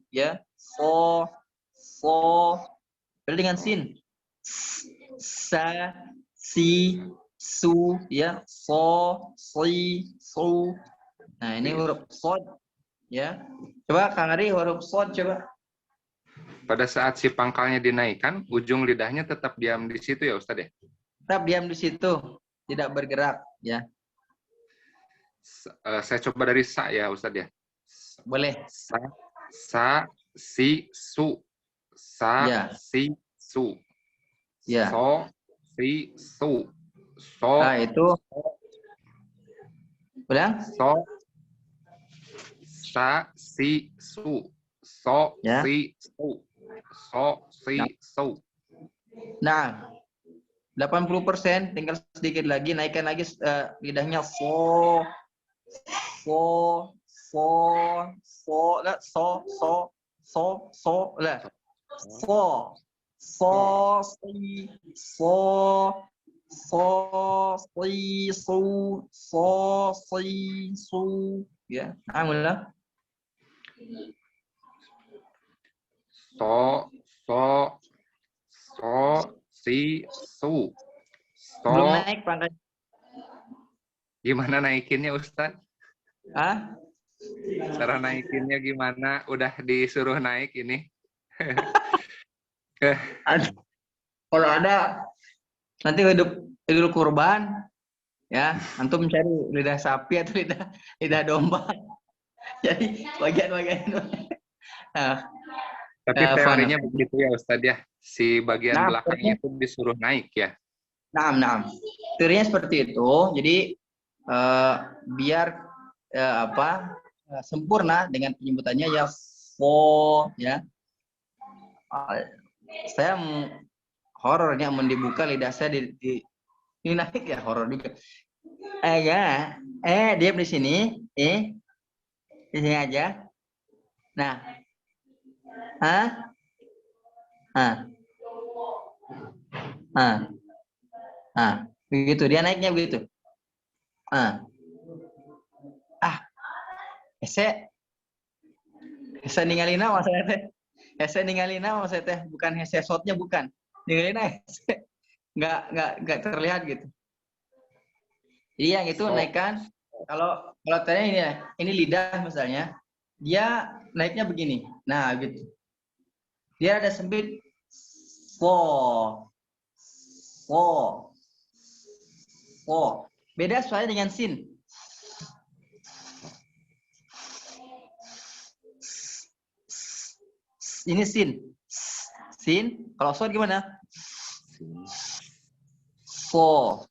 ya. So, beda dengan sin. Sa, si, su, ya. So, so. Nah, ini huruf sod, ya. Coba Kang Ari huruf sod coba. Pada saat si pangkalnya dinaikkan, ujung lidahnya tetap diam di situ ya Ustadz ya? Tetap diam di situ, tidak bergerak, ya. Saya coba dari sa ya Ustadz ya. Boleh. Sa, si, su. Sa, Ya. si, su. Ya. So, si, su. So, Nah, itu. Ulang? so, sa, si, su. So, Ya. si, su. So, si, su. Nah, 80%, tinggal sedikit lagi, naikkan lagi lidahnya so, lah, so, ya, mulai. So, so, so, si, su. Belum So, naik pangkat. gimana naikinnya Ustaz? Ah, Cara naikinnya gimana? Udah disuruh naik ini. kalau ada nanti hidup kurban, ya, antum cari lidah sapi atau lidah domba. Jadi bagian-bagian. Nah, Tapi Fana. teorinya begitu ya Ustadz ya. Si bagian Nah, belakangnya itu disuruh naik ya. Nah. Teorinya seperti itu. Jadi biar sempurna dengan penyebutannya ya ya. Saya horornya dibuka lidah saya ini naik ya, horor juga. Ya. Diam di sini. Di sini aja. Nah. Begitu dia naiknya begitu. Hese ningalina maksudnya teh. Hese ningalina maksudnya teh, bukan hese shotnya bukan. Ningalina hese. Nggak terlihat gitu. Jadi yang itu naikkan, kalau tadi ini lidah misalnya, dia naiknya begini. Nah, gitu. Dia ada sempit beda suaranya dengan sin. Ini sin. Kalau sod gimana? Fo.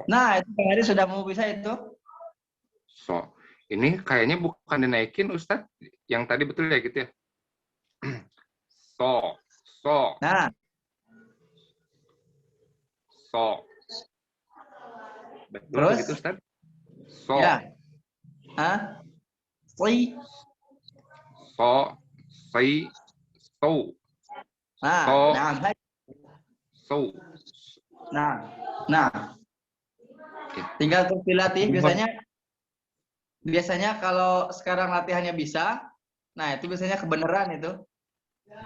Nah, itu Kang Adi sudah mau bisa itu. Ini kayaknya bukan dinaikin Ustadz. Yang tadi betul ya gitu ya. So. Nah. So. Betul Terus? gitu Ustadz. So. Ya. Si. So. Si. So. So. Nah. Tinggal terus dilatih. Biasanya kalau sekarang latihannya bisa, nah itu biasanya kebenaran itu.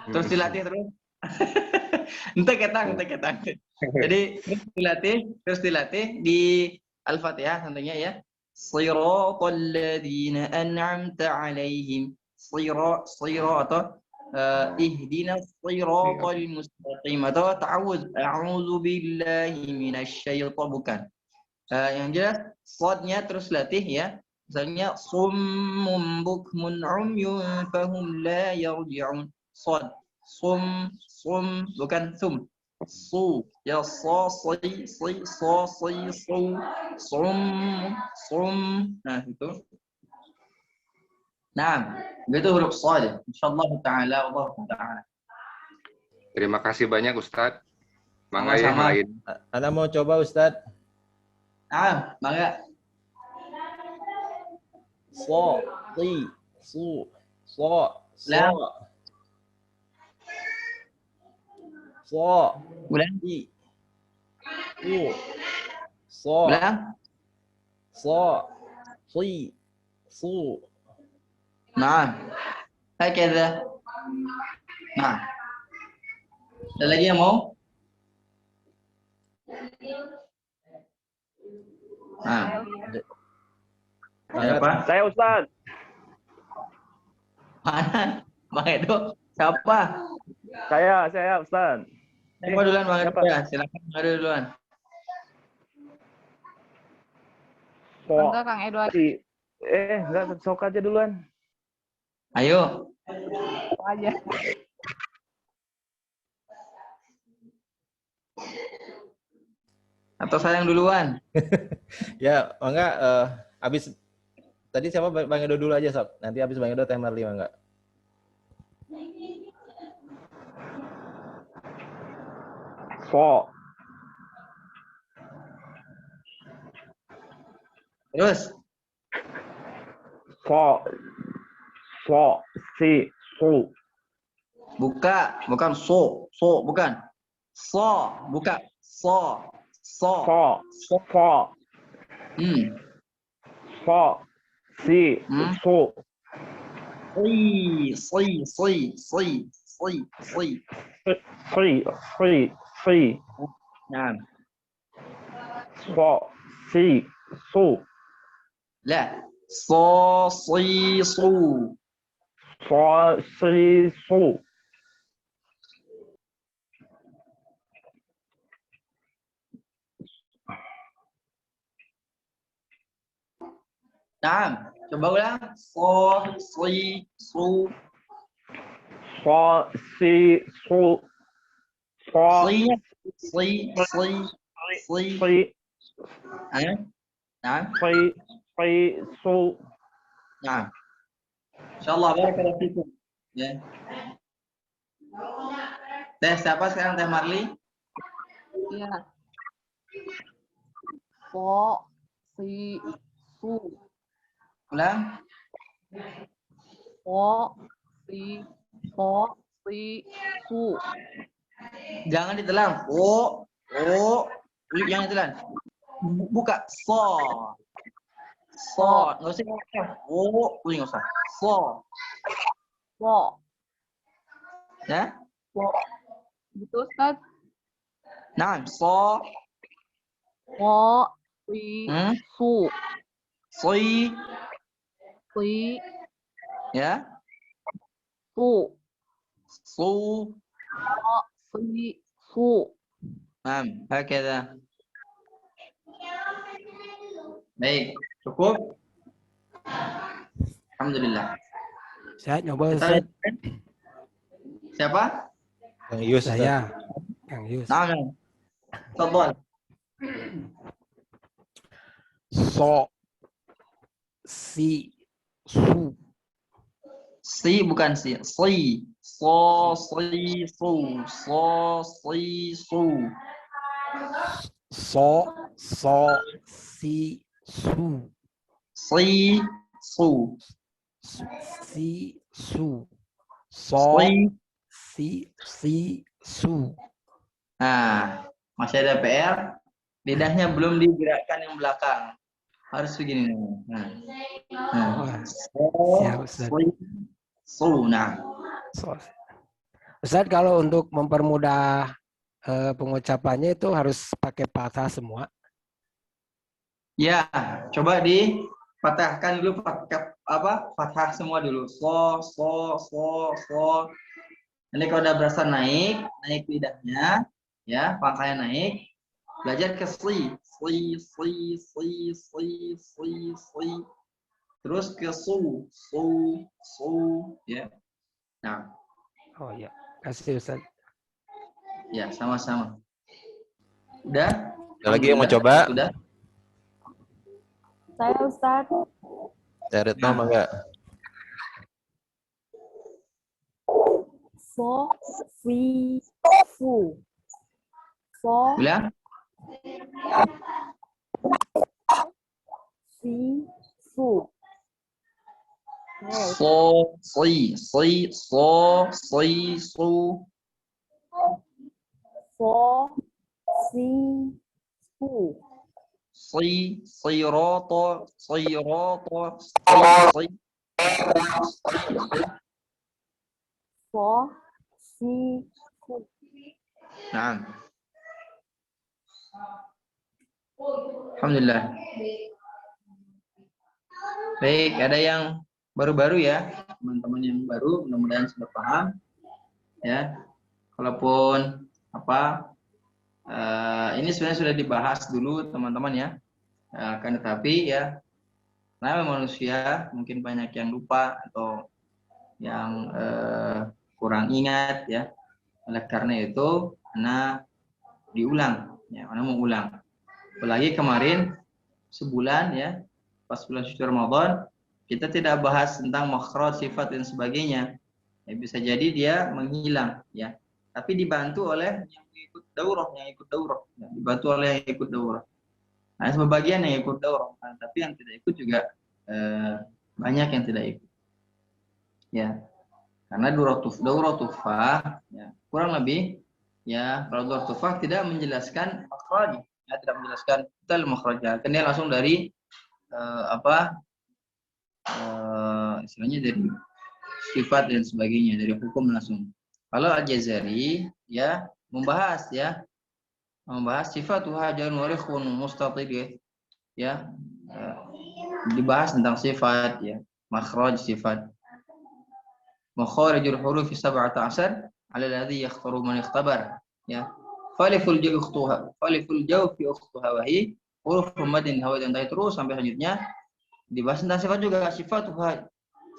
Terus dilatih terus. Ente ketang. Jadi terus dilatih di Al-Fatihah tentunya ya. Shiratal ladzina an'amta 'alaihim. Shira atau ihdinas shiratal mustaqim atau a'udzu billahi minasy syaithan, bukan. Yang jelas shadnya terus latih ya. Misalnya summun bukmun umyun fahum la yarji'un. Shad. Sum bukan sum. Su ya si su sum. Nah itu. Nah, itu huruf shad. Insyaallah taala Allah taala. Terima kasih banyak Ustadz. Mangga yang Sama-sama. lain. Anda mau coba Ustadz? Mangga. So, Ulang. Nah, هكذا. Nah, ada lagi yang mau? Nah, apa? Saya Ustaz. Mana? Bang Edo, siapa? Saya Ustaz. Siapa duluan Bang Edo siapa? ya? Silakan Bang Edo duluan. Enggak, Kang Edward. Enggak, sok aja duluan. Ayo. Aja. Atau saya yang duluan? Ya, enggak habis tadi siapa Bang Edo dulu aja, Sob. Nanti habis Bang Edo Teh Marli, enggak? Terus. Si, su. Bukan so, bukan. So, buka. So. So. Fa. Hmm. Fa. Si. Su. Fi. Nah. Fa. Si. Su. لا صا صي صو. Fa. Si. Su. Nah, coba ulang. So, si, su. Fa. Si. Su. Fa. Si, si, si, si. Si. Nah, Si. Su. nah. Insyaallah barakallahu fikum. Ya. Teh siapa sekarang Teh Marli? Iya. Po, si, su. Ulang. Po, si, su. Jangan ditelan. Oh. Jangan ditelan. Buka. So. Nggak usah. Nggak usah. So. Po, Ya. po. Gitu, Ustaz. Nah, so. Po, si, su. Si. Si, Ya. su. Su. Po, si, su. هكذا. Baik, cukup. Alhamdulillah. Saya nyoba Ustaz. Siapa? Kang Yus, Ustaz. Saya Kang Yus. Nah, tafadhal. So, si, su. Si bukan si. Si. So, si, su. So, si, su. So, si, su. Si, su. Si, su. So, Si. su. Nah, masih ada PR. Lidahnya belum digerakkan yang belakang. Harus begini. Wah, So, siap, Ustaz. si, su. Nah. So. Ustaz, kalau untuk mempermudah pengucapannya itu harus pakai fathah semua. Ya, coba dipatahkan dulu pakai apa? Fathah semua dulu. So. Nanti kalau udah berasa naik lidahnya, ya, pangkalnya naik. Belajar ke si. Terus ke su, ya. Nah, Oh iya, kasih Ustaz. ya sama-sama. Udah? Ada lagi yang mau coba? Sudah. Saya Ustaz. Cari tahu mangga. So, si, su. So, Ulang. si, su. So, si, so, si, su. So, si, su. Siroto, si. So, si, su. Nah. Alhamdulillah. Baik, ada yang baru-baru ya, teman-teman yang baru, mudah-mudahan sudah paham. Ya, kalaupun ini sebenarnya sudah dibahas dulu teman-teman ya. Akan tetapi ya, namanya manusia mungkin banyak yang lupa atau yang kurang ingat ya. Oleh karena itu, Ana diulang, ya, Ana mau ulang. Apalagi kemarin sebulan ya, pas bulan suci Ramadan, kita tidak bahas tentang makhraj, sifat dan sebagainya. Ya, bisa jadi dia menghilang ya. Tapi dibantu oleh yang ikut daurah, ya, dibantu oleh yang ikut daurah. Nah, sebagian yang ikut daurah, tapi yang tidak ikut juga banyak yang tidak ikut. Ya. Karena daurah tufah ya, kurang lebih ya, kalau daurah tufah tidak menjelaskan makhraj, ya, tidak menjelaskan detail makhrajnya. Kan dia langsung dari istilahnya dari sifat dan sebagainya, dari hukum langsung. Kalau Al-Jazari ya membahas sifat hajarun warikhun mustatid ya, dibahas tentang sifat ya, makhraj sifat. Makharijul huruf 17 ala alladhi yakhtaru man ikhtabar ya. Faliful jaw fi ukhtuha wa hi huruf madin hawa dan terus sampai selanjutnya dibahas tentang sifat juga,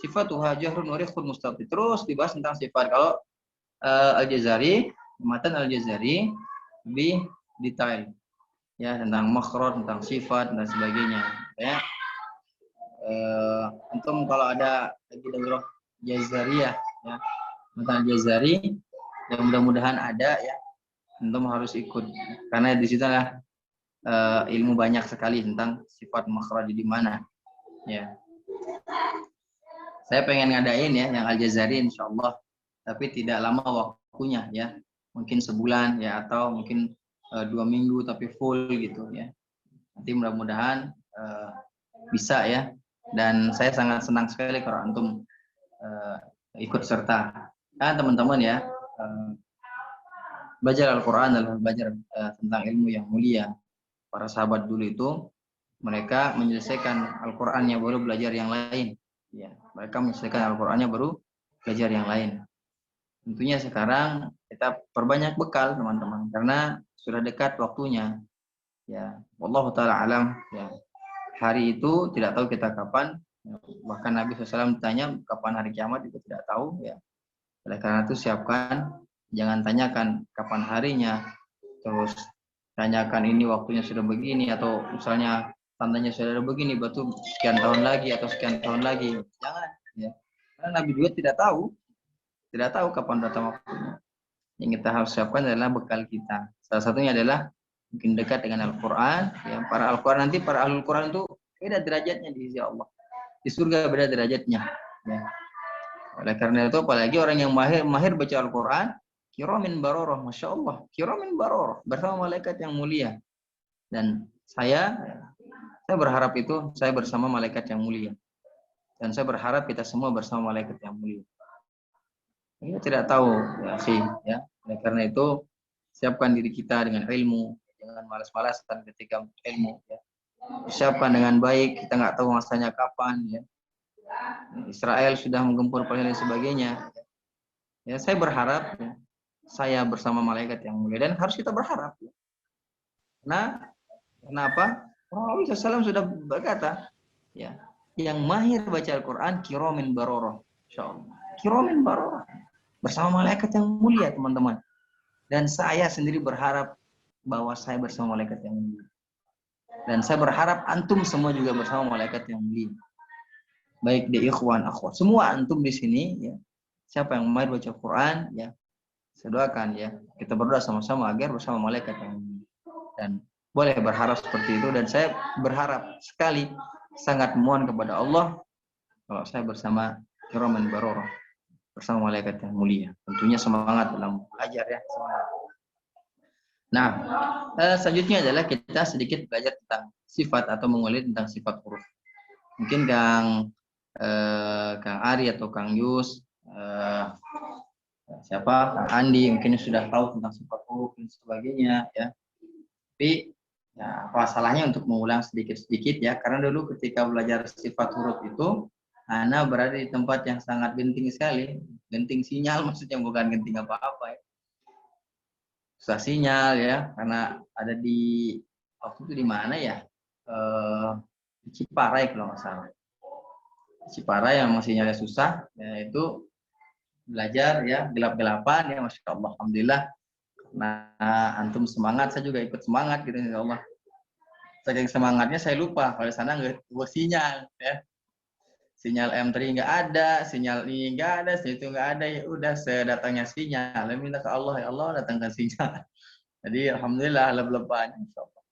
sifatuha jahrun warikhun mustatid, terus dibahas tentang sifat. Kalau Al-Jazari, matan Al-Jazari lebih detail ya tentang makhraj, tentang sifat dan sebagainya ya. Antum kalau ada lagi daurah Jazariyah ya, matan Al-Jazari yang mudah-mudahan ada ya, antum harus ikut karena di situ lah ilmu banyak sekali tentang sifat makhraj di mana ya. Saya pengen ngadain ya yang Al-Jazari insyaallah, tapi tidak lama waktunya ya, mungkin sebulan ya atau mungkin 2 minggu tapi full gitu ya. Nanti mudah-mudahan bisa ya, dan saya sangat senang sekali kalau antum ikut serta. Nah teman-teman ya, belajar Al-Quran adalah belajar tentang ilmu yang mulia. Para sahabat dulu itu mereka menyelesaikan Al-Qurannya baru belajar yang lain. Ya, mereka menyelesaikan Al-Qurannya baru belajar yang lain. Tentunya sekarang kita perbanyak bekal teman-teman karena sudah dekat waktunya. Ya, wallahu taala alam. Ya, hari itu tidak tahu kita kapan. Ya, bahkan Nabi SAW ditanya kapan hari kiamat juga tidak tahu. Ya, oleh karena itu siapkan, jangan tanyakan kapan harinya, terus tanyakan ini waktunya sudah begini atau misalnya tandanya sudah begini, batu sekian tahun lagi atau sekian tahun lagi. Jangan ya. Karena Nabi juga tidak tahu kapan datang waktunya. Yang kita harus siapkan adalah bekal kita. Salah satunya adalah mungkin dekat dengan Al-Quran. Ya, para Al-Quran nanti, para Ahlul Quran itu beda derajatnya di sisi Allah. Di surga beda derajatnya. Ya. Oleh karena itu, apalagi orang yang mahir baca Al-Quran, kiramin baroroh, Masya Allah. Kiramin baroroh, bersama malaikat yang mulia. Dan saya berharap itu, saya bersama malaikat yang mulia. Dan saya berharap kita semua bersama malaikat yang mulia. Kita tidak tahu, ya sih, ya. Oleh karena itu, siapkan diri kita dengan ilmu, jangan malas-malasan ketika ilmu. Ya. Siapkan dengan baik, kita nggak tahu masanya kapan. Ya. Israel sudah menggempur Palestina dan sebagainya. Ya, saya berharap ya, saya bersama malaikat yang mulia, dan harus kita berharap. Ya. Nah, kenapa? Nabi SAW sudah berkata, ya, yang mahir baca Al-Quran kiramin baroroh, insyaallah. Kiramin baroroh, bersama malaikat yang mulia teman-teman. Dan saya sendiri berharap bahwa saya bersama malaikat yang mulia. Dan saya berharap antum semua juga bersama malaikat yang mulia. Baik di ikhwan, akhwat, semua antum di sini, ya. Siapa yang mahir baca Quran, ya, saya doakan ya, kita berdoa sama-sama agar bersama malaikat yang mulia. Dan boleh berharap seperti itu, dan saya berharap sekali, sangat mohon kepada Allah kalau saya bersama kiraman baroroh, bersama malaikat yang mulia. Tentunya semangat dalam belajar ya, semangat. Nah, selanjutnya adalah kita sedikit belajar tentang sifat atau mengulik tentang sifat huruf. Mungkin Kang Ari atau Kang Yus, Kang Andi mungkin sudah tahu tentang sifat huruf dan sebagainya ya. Tapi ya, apa salahnya untuk mengulang sedikit-sedikit ya, karena dulu ketika belajar sifat huruf itu Ana berada di tempat yang sangat genting sekali, genting sinyal maksudnya, bukan genting apa-apa ya. Susah sinyal ya, karena ada di waktu itu di mana ya, di Ciparai kalau nggak salah. Ciparai yang sinyalnya susah, ya itu belajar ya gelap-gelapan ya, Masya Allah, alhamdulillah. Nah, antum semangat, saya juga ikut semangat gitu, insya Allah. Saking semangatnya saya lupa kalau di sana nggak sinyal ya. Sinyal M3 nggak ada, sinyal ini nggak ada, sinyal itu nggak ada, ya udah sedatangnya sinyal. Minta ke Allah, ya Allah datangkan sinyal. Jadi alhamdulillah leb-leban, insya Allah.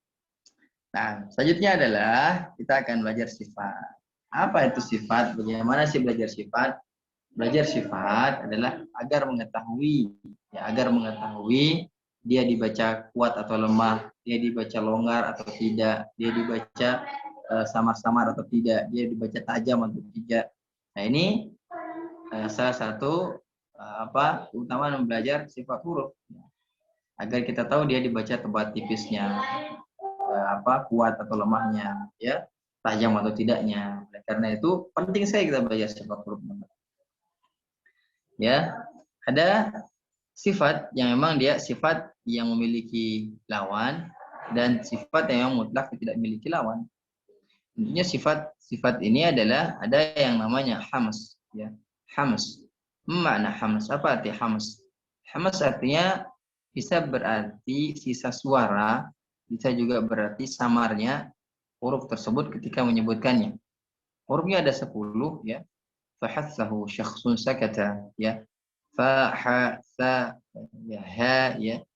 Nah, selanjutnya adalah kita akan belajar sifat. Apa itu sifat? Bagaimana sih belajar sifat? Belajar sifat adalah agar mengetahui dia dibaca kuat atau lemah, dia dibaca longgar atau tidak, dia dibaca samar-samar atau tidak, dia dibaca tajam atau tidak. Nah ini salah satu keutamaan belajar sifat huruf, agar kita tahu dia dibaca tebal tipisnya, kuat atau lemahnya, ya, tajam atau tidaknya. Karena itu penting sekali kita belajar sifat huruf. Ya, ada sifat yang memang dia sifat yang memiliki lawan dan sifat yang memang mutlak tidak memiliki lawan. Tentunya sifat ini adalah ada yang namanya hams, ya. Hams. Makna hams, apa arti hams? Hams artinya bisa berarti sisa suara, bisa juga berarti samarnya huruf tersebut ketika menyebutkannya. Hurufnya ada 10, ya. Fahatsahu syakhsun sakata, ya. Fa, ha, sa, ya, ha, ya,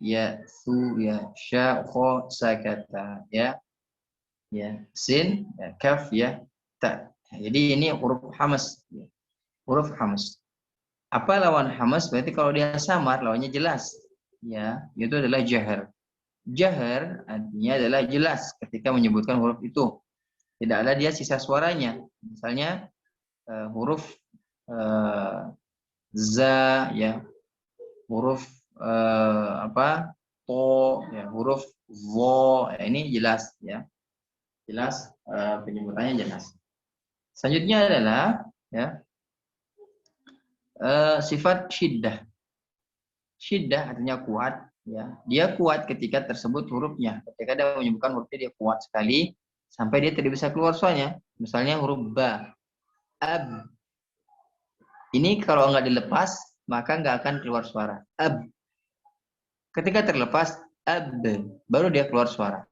ya, su, ya, sya, kho, sakata, ya, ya, sin, ya, kaf, ya, ta. Jadi ini huruf hamas, ya. Huruf hamas. Apa lawan hamas? Berarti kalau dia samar, lawannya jelas, ya, itu adalah jahar. Jahar artinya adalah jelas ketika menyebutkan huruf itu. Tidak ada dia sisa suaranya. Misalnya huruf za, ya, huruf to, ya, huruf vo, ya, ini jelas, ya, jelas, penyebutannya jelas. Selanjutnya adalah, ya, sifat syiddah. Syiddah artinya kuat, ya, dia kuat ketika tersebut hurufnya, ketika dia menyebutkan hurufnya dia kuat sekali sampai dia tidak bisa keluar suaranya. Misalnya huruf ba, ab. Ini kalau nggak dilepas, maka nggak akan keluar suara. Ab. Ketika terlepas, ab, baru dia keluar suara.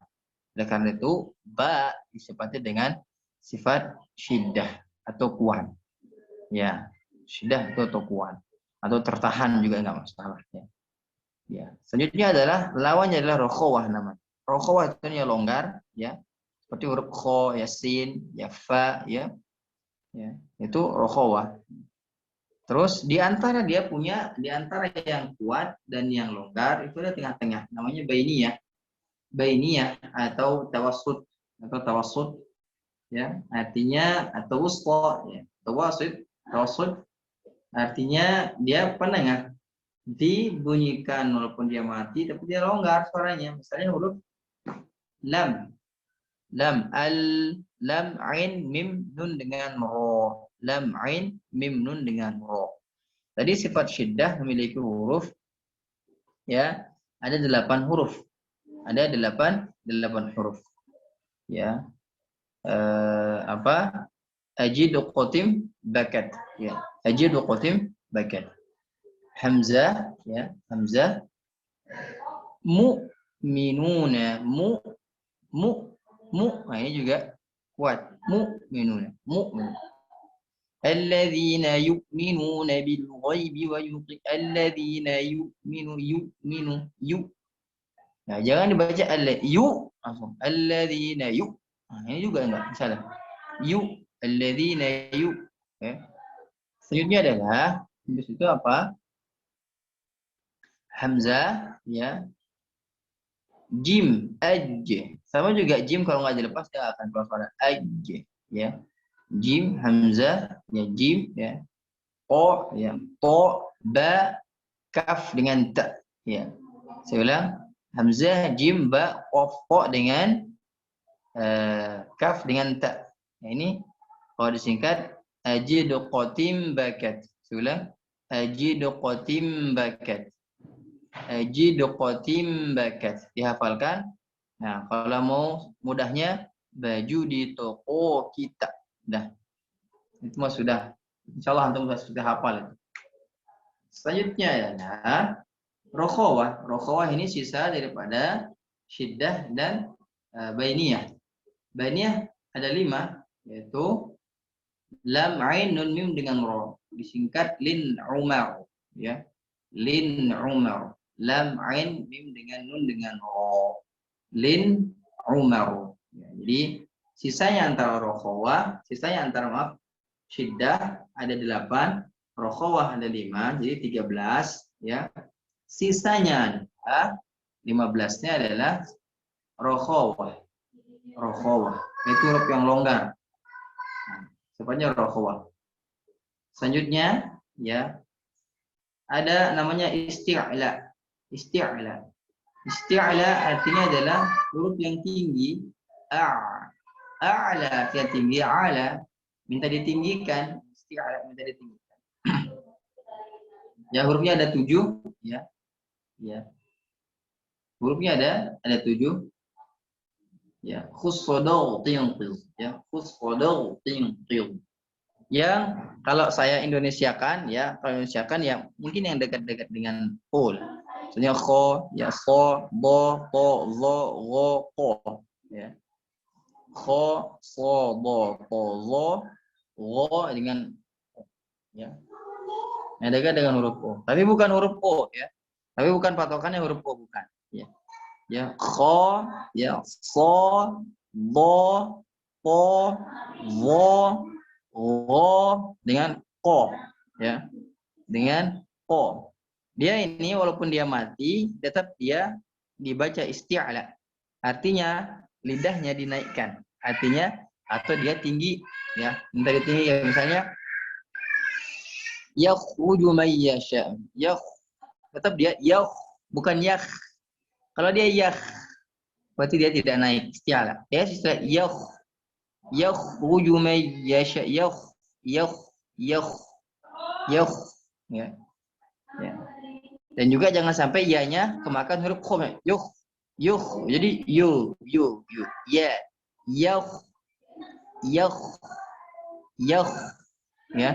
Oleh karena itu, ba disifati dengan sifat syiddah atau kuat. Ya, syiddah itu atau kuat. Atau tertahan juga nggak masalah. Ya. Ya. Selanjutnya adalah, lawannya adalah rokhawah namanya. Rokhawah itu yang longgar, ya. Seperti huruf kho, ya, sin, ya, fa, ya. Ya, itu rokhawah. Terus di antara yang kuat dan yang longgar itu ada tengah-tengah, namanya bainiyah. Bainiyah atau tawassut, ya, artinya atau wusta, ya. Tawassut artinya dia penengah, dibunyikan walaupun dia mati tapi dia longgar suaranya. Misalnya huruf lam, lam, ain, mim, nun dengan ro. Lam, ain, mim, nun dengan ro. Tadi sifat syiddah memiliki huruf, ya, ada 8 huruf. Ada 8 huruf. Ya. Ajidu qatim bakat, ya. Ajidu qatim bakat. Hamzah, ya, hamzah. Mu'minuna, nah ini juga kuat. Mu'minuna, mu'min. Alladzina yu'minuna bil ghaibi wa alladzina yu'minu. Nah, jangan dibaca langsung. Alladzina Nah, ini juga enggak salah. Alladzina ya. Selanjutnya adalah di situ apa? Hamzah, ya. Jim, aj. Sama juga jim kalau nggak dilepas dia akan keluar suara aj, ya. Jim, hamzah, ya, jim, ya. O, ya, to, ba, kaf dengan ta, ya. Saya ulang, hamzah, jim, ba, qaf, ko dengan kaf dengan ta. Nah, ini kalau disingkat ajidu qatim bakat. Saya ulang, ajidu qatim bakat. Ajidu qatim bakat. Dihafalkan. Nah, kalau mau mudahnya, baju di toko kita. Dah. Itu mah sudah. Insyaallah antum sudah hafal. Selanjutnya adalah rokhawah. Rokhawah ini sisa daripada syiddah dan bainiyah. Bainiyah ada 5, yaitu lam, ain, nun, mim dengan ro. Disingkat lin umar, ya. Lin umar. Lam, ain, mim dengan nun dengan ro. Lin umar. Ya, jadi sisanya antara rokhawah, syiddah ada 8, rokhawah ada 5, jadi 13, ya. Sisanya 15-nya adalah rokhawah. Rokhawah. Itu huruf yang longgar. Sebenarnya rokhawah. Selanjutnya, ya, ada namanya isti'la. Isti'la. Isti'la artinya adalah huruf yang tinggi. A'la yang tinggi, a'la minta ditinggikan, isti'la minta ditinggikan. Ya, hurufnya ada 7, ya. Ya. Hurufnya ada 7. Ya, khusfadau tingqil, ya, khusfadau tingqil. Yang kalau saya Indonesiakan, ya, kalau Indonesiakan ya mungkin yang dekat-dekat dengan qul. Misalnya kho, ya, kho, bo, to, zo, go, ko, ya. Kho, so, bo, to, zo, go dengan ya. Yang dekat dengan huruf o. Tapi bukan huruf o, ya. Tapi bukan patokannya huruf o, bukan, ya. Ya, kho, ya, so, bo, to, zo, go dengan ko, ya, dengan ko. Dia ini walaupun dia mati, tetap dia dibaca isti'la. Artinya lidahnya dinaikkan. Artinya atau dia tinggi, ya, minta tinggi, ya, misalnya yakhruju may yasha. Tetap dia bukan yakh. Kalau dia yakh, berarti dia tidak naik isti'la. Ya, istilah yakhruju may yasha, ya. Ya. Dan juga jangan sampai ya-nya kemakan huruf khom. Jadi ya. Ya.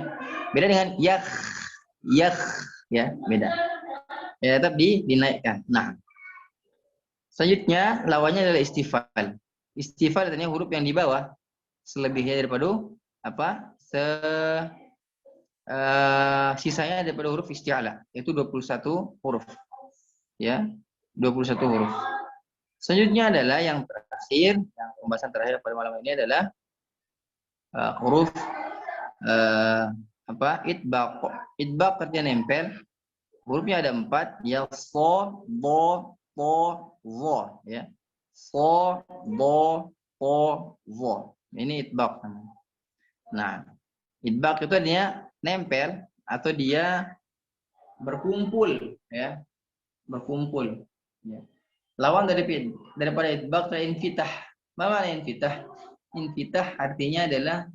Beda dengan yakh, ya, beda. Ya, tetap dinaikkan. Nah, selanjutnya lawannya adalah istifal. Istifal artinya huruf yang di bawah selebihnya daripada apa? Sisanya daripada huruf isti'la, yaitu 21 huruf. Ya, 21 huruf. Selanjutnya adalah yang terakhir, yang pembahasan terakhir pada malam ini adalah huruf itbaq. Itbaq artinya nempel. Hurufnya ada 4, ya, so, bo, to, zo, ya. So, bo, to, zo. Ini itbaq namanya. Nah, itbaq itu artinya nempel atau dia berkumpul, ya, berkumpul. Ya. Lawan daripada itbaq adalah infitah. Apa infitah? Infitah artinya adalah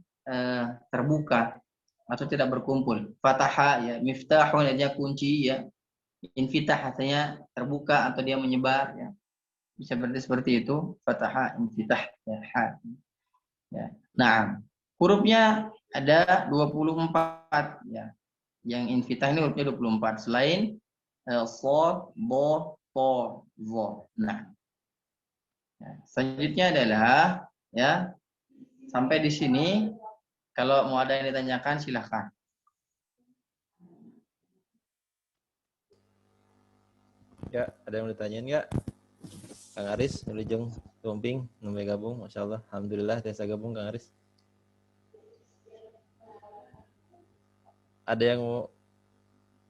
terbuka atau tidak berkumpul. Fataha, ya, miftahun artinya kunci, ya. Infitah artinya terbuka atau dia menyebar, ya. Bisa berarti seperti itu. Fataha, infitah, ya, ha. Ya. Nah, hurufnya ada 24, ya. Yang infitah ini hurufnya 24 selain so, bo, to, zo. Nah, ya. Selanjutnya adalah, ya, sampai di sini. Kalau mau ada yang ditanyakan silahkan. Ya, ada yang mau ditanyain nggak? Kang Aris, Wilujeng, Tumping, namanya gabung, Masya Allah. Alhamdulillah, desa gabung, Kang Aris. Ada yang mau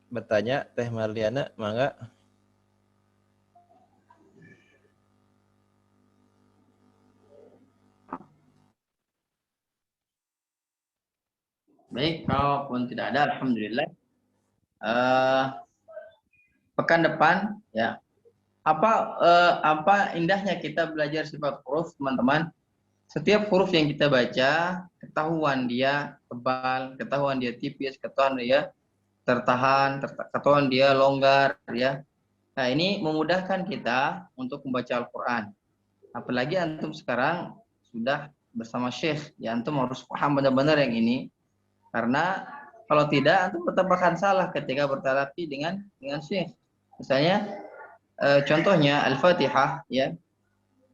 bertanya, Teh Marliana, mangga. Baik, kalaupun tidak ada, alhamdulillah. Pekan depan, ya. Apa indahnya kita belajar sifat huruf, teman-teman. Setiap huruf yang kita baca, ketahuan dia tebal, ketahuan dia tipis, ketahuan dia tertahan, ketahuan dia longgar, ya. Nah, ini memudahkan kita untuk membaca Al-Quran. Apalagi antum sekarang sudah bersama Syekh, ya, antum harus paham benar-benar yang ini. Karena kalau tidak, antum tetap akan salah ketika bertalaqi dengan Syekh. Misalnya, contohnya Al-Fatihah, ya.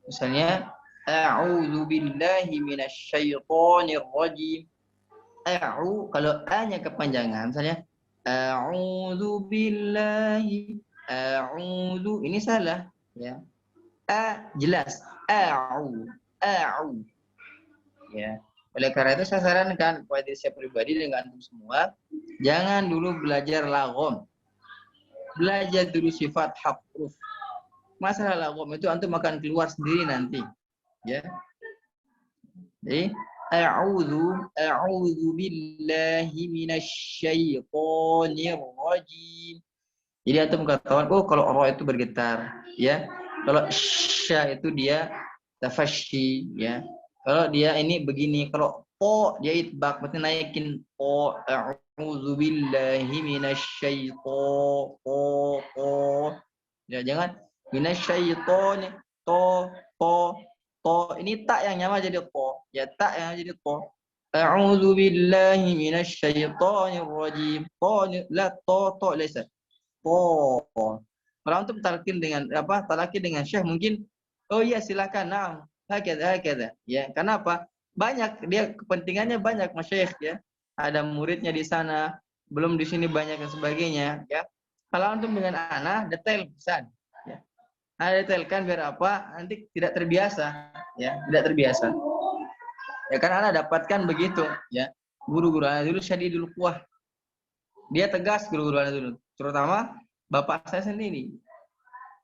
Misalnya, a'udzu billahi minasyaitonir rajim. Kalau A-nya kepanjangan, misalnya a'udzu billahi, a'udzu, ini salah, ya. A jelas, a'u. Ya. Oleh karena itu saya sarankan kepada diri saya pribadi dengan antum semua, jangan dulu belajar lagom. Belajar dulu sifat huruf. masalah lagom itu antum akan keluar sendiri nanti. Ya. Jadi a'udzu billahi minasyaitonir rajim. Jadi antum ketahuan, oh kalau ra itu bergetar, ya. Kalau sya itu dia tafasyi, ya. Kalau dia ini begini, kalau po dia itbaq, berarti naikin po. A'udzu billahi minasyaiton. Po. Ya, jangan minasyaiton to. Ini tak yang nyama jadi to. Ya, tak yang jadi to. A'udzu billahi minasyaitonir rajim. To laysa. Kalau antum talqin dengan talaqin dengan syekh mungkin oh iya silakan. Nah, hakada. Ya, karena apa? Banyak dia kepentingannya banyak masyayikh ya. Ada muridnya di sana, belum di sini banyak dan sebagainya ya. Kalau antum dengan anak detail pesan ya. Detailkan biar apa? Nanti tidak terbiasa ya, tidak terbiasa. Ya kan anak dapatkan begitu ya. Guru-guru anak dulu syadidul quwah. Dia tegas guru-guru anak dulu. Terutama bapak saya sendiri.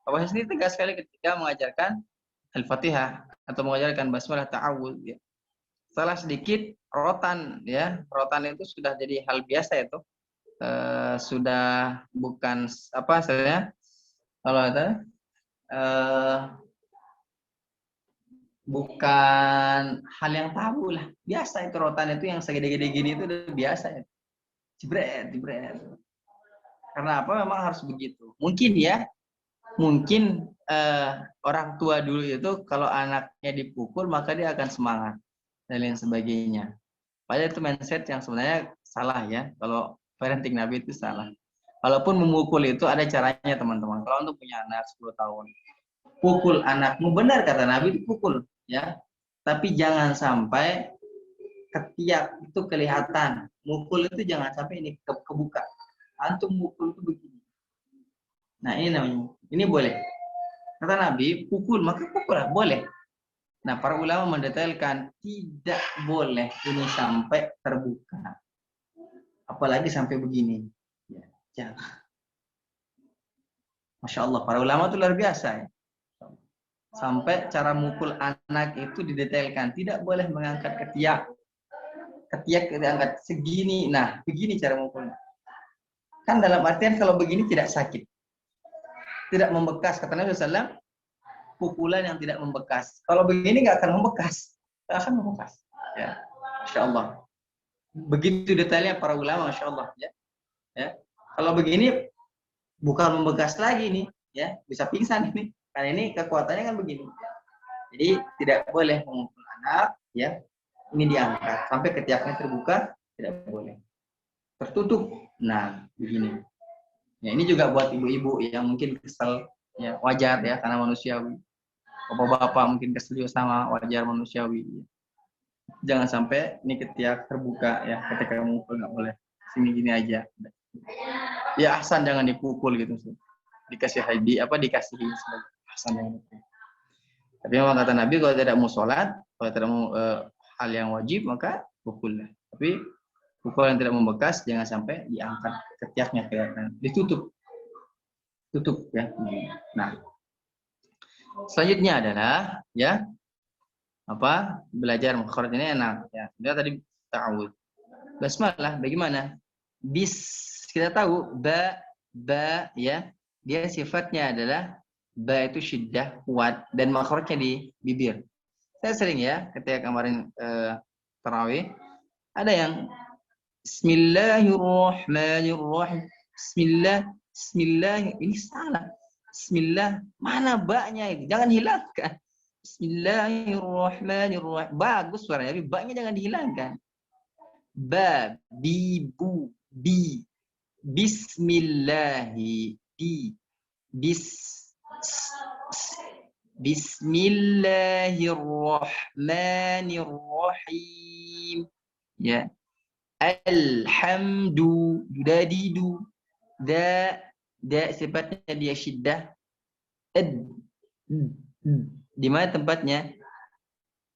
Bapak saya sendiri tegas sekali ketika mengajarkan Al-Fatihah atau mengajarkan basmalah ta'awudz ya. Salah sedikit rotan ya. Rotan itu sudah jadi hal biasa itu. Sudah bukan kalau ada bukan hal yang tabu lah. Biasa itu rotan itu yang segede-gede gini itu udah biasa ya. Jebret. Karena apa? Memang harus begitu. Mungkin orang tua dulu itu kalau anaknya dipukul maka dia akan semangat dan lain sebagainya. Padahal itu mindset yang sebenarnya salah ya. Kalau parenting Nabi itu salah. Walaupun memukul itu ada caranya teman-teman. Kalau untuk punya anak 10 tahun, pukul anakmu, benar kata Nabi dipukul ya. Tapi jangan sampai ketiak itu kelihatan. Mukul itu jangan sampai ini kebuka. Antum mukul itu begini. Nah ini namanya, ini boleh. Kata Nabi, pukul, maka pukul lah, boleh. Nah para ulama mendetailkan, tidak boleh ini sampai terbuka. Apalagi sampai begini. Ya, jangan. Masya Allah, para ulama itu luar biasa ya. Sampai cara mukul anak itu didetailkan. Tidak boleh mengangkat ketiak. Ketiak diangkat segini. Nah, begini cara mukulnya. Kan dalam artian kalau begini tidak sakit. Tidak membekas. Kata Nabi SAW, pukulan yang tidak membekas. Kalau begini nggak akan membekas. Nggak akan membekas. Ya. Masya Allah. Begitu detailnya para ulama, Masya Allah. Ya. Kalau begini, bukan membekas lagi nih. Ya. Bisa pingsan ini. Karena ini kekuatannya kan begini. Jadi tidak boleh memukul anak. Ya. Ini diangkat. Sampai ketiaknya terbuka, tidak boleh. Tertutup. Nah, begini. Ya, ini juga buat ibu-ibu yang mungkin kesel, ya wajar ya karena manusiawi. Bapak-bapak mungkin kesel juga sama, wajar manusiawi. Jangan sampai ini ketiak terbuka ya ketika mukul, nggak boleh. Sini gini aja. Ya ahsan jangan dipukul gitu sih. Dikasih dikasihi ahsan jangan dipukul. Tapi memang kata Nabi kalau tidak mau sholat, kalau tidak mau hal yang wajib maka pukullah. Tapi pukul yang tidak membekas jangan sampai diangkat ketiaknya kelihatan, ditutup ya. Nah selanjutnya adalah ya belajar makhraj ini enak ya. Kita tadi ta'awudz basmalah bagaimana kita tahu ba ya dia sifatnya adalah ba itu syiddah kuat dan makhrajnya di bibir. Saya sering ya ketika kemarin tarawih ada yang Bismillahirrahmanirrahim. Bismillah. Ini salah. Bismillah. Mana ba-nya itu? Jangan hilangkan. Bismillahirrahmanirrahim. Bagus suaranya, tapi ba-nya jangan dihilangkan. Ba, bi, bu, bi. Bismillahi, bi. Bismillahirrahmanirrahim. Ya. Alhamdu dadidu da sifatnya dia syiddah di mana tempatnya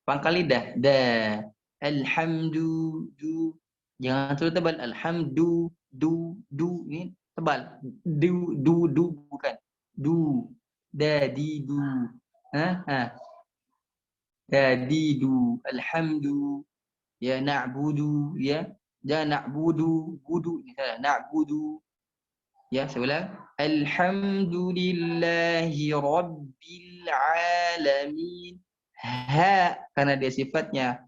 pangkal lidah da alhamdu jangan terlalu tebal alhamdu du ini tebal du bukan dadidu. Dadidu. Alhamdu. Ya, na'budu. Ya, jangan na'budu. Budu. Na'budu. Ya, saya ulang. Alhamdulillahi Rabbil Alamin. Ha, karena dia sifatnya.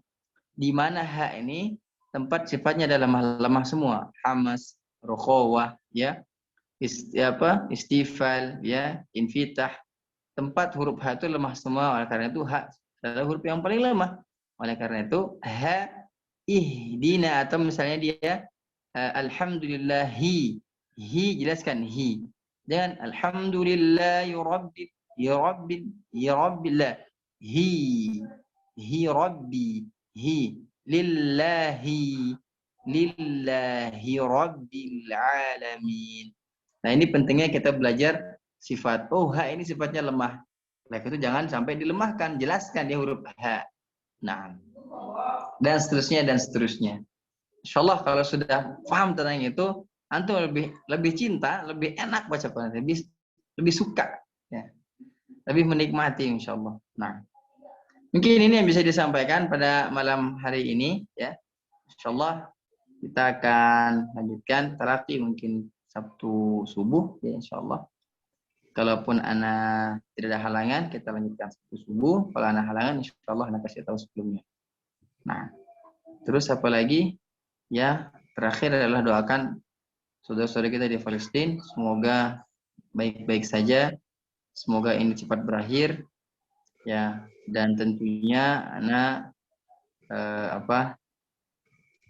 Di mana ha ini tempat sifatnya adalah lemah semua. Hamas, rukhawah, ya. Istifal, ya. Infitah. Tempat huruf ha itu lemah semua. Oleh karena itu ha adalah huruf yang paling lemah. Oleh karena itu ha ihdina, atau misalnya dia alhamdulillahi. Hi, jelaskan hi. Jangan alhamdulillahi rabbil rabbillah. Hi rabbi. Hi lillahi rabbil alamin. Nah, ini pentingnya kita belajar sifat. Oh, ha ini sifatnya lemah. Oleh itu jangan sampai dilemahkan, jelaskan dia huruf ha. Nah, dan seterusnya dan seterusnya. Insyaallah kalau sudah paham tentang itu, antum lebih cinta, lebih enak baca Quran, lebih suka, ya. Lebih menikmati insyaallah. Nah, mungkin ini yang bisa disampaikan pada malam hari ini, ya. Insyaallah kita akan lanjutkan terapi mungkin Sabtu subuh, ya insyaallah. Kalaupun ana tidak ada halangan, kita lanjutkan Sabtu subuh. Kalau ana halangan, insyaallah ana kasih tahu sebelumnya. Nah, terus apa lagi? Ya, terakhir adalah doakan saudara-saudara kita di Palestina, semoga baik-baik saja, semoga ini cepat berakhir, ya. Dan tentunya ana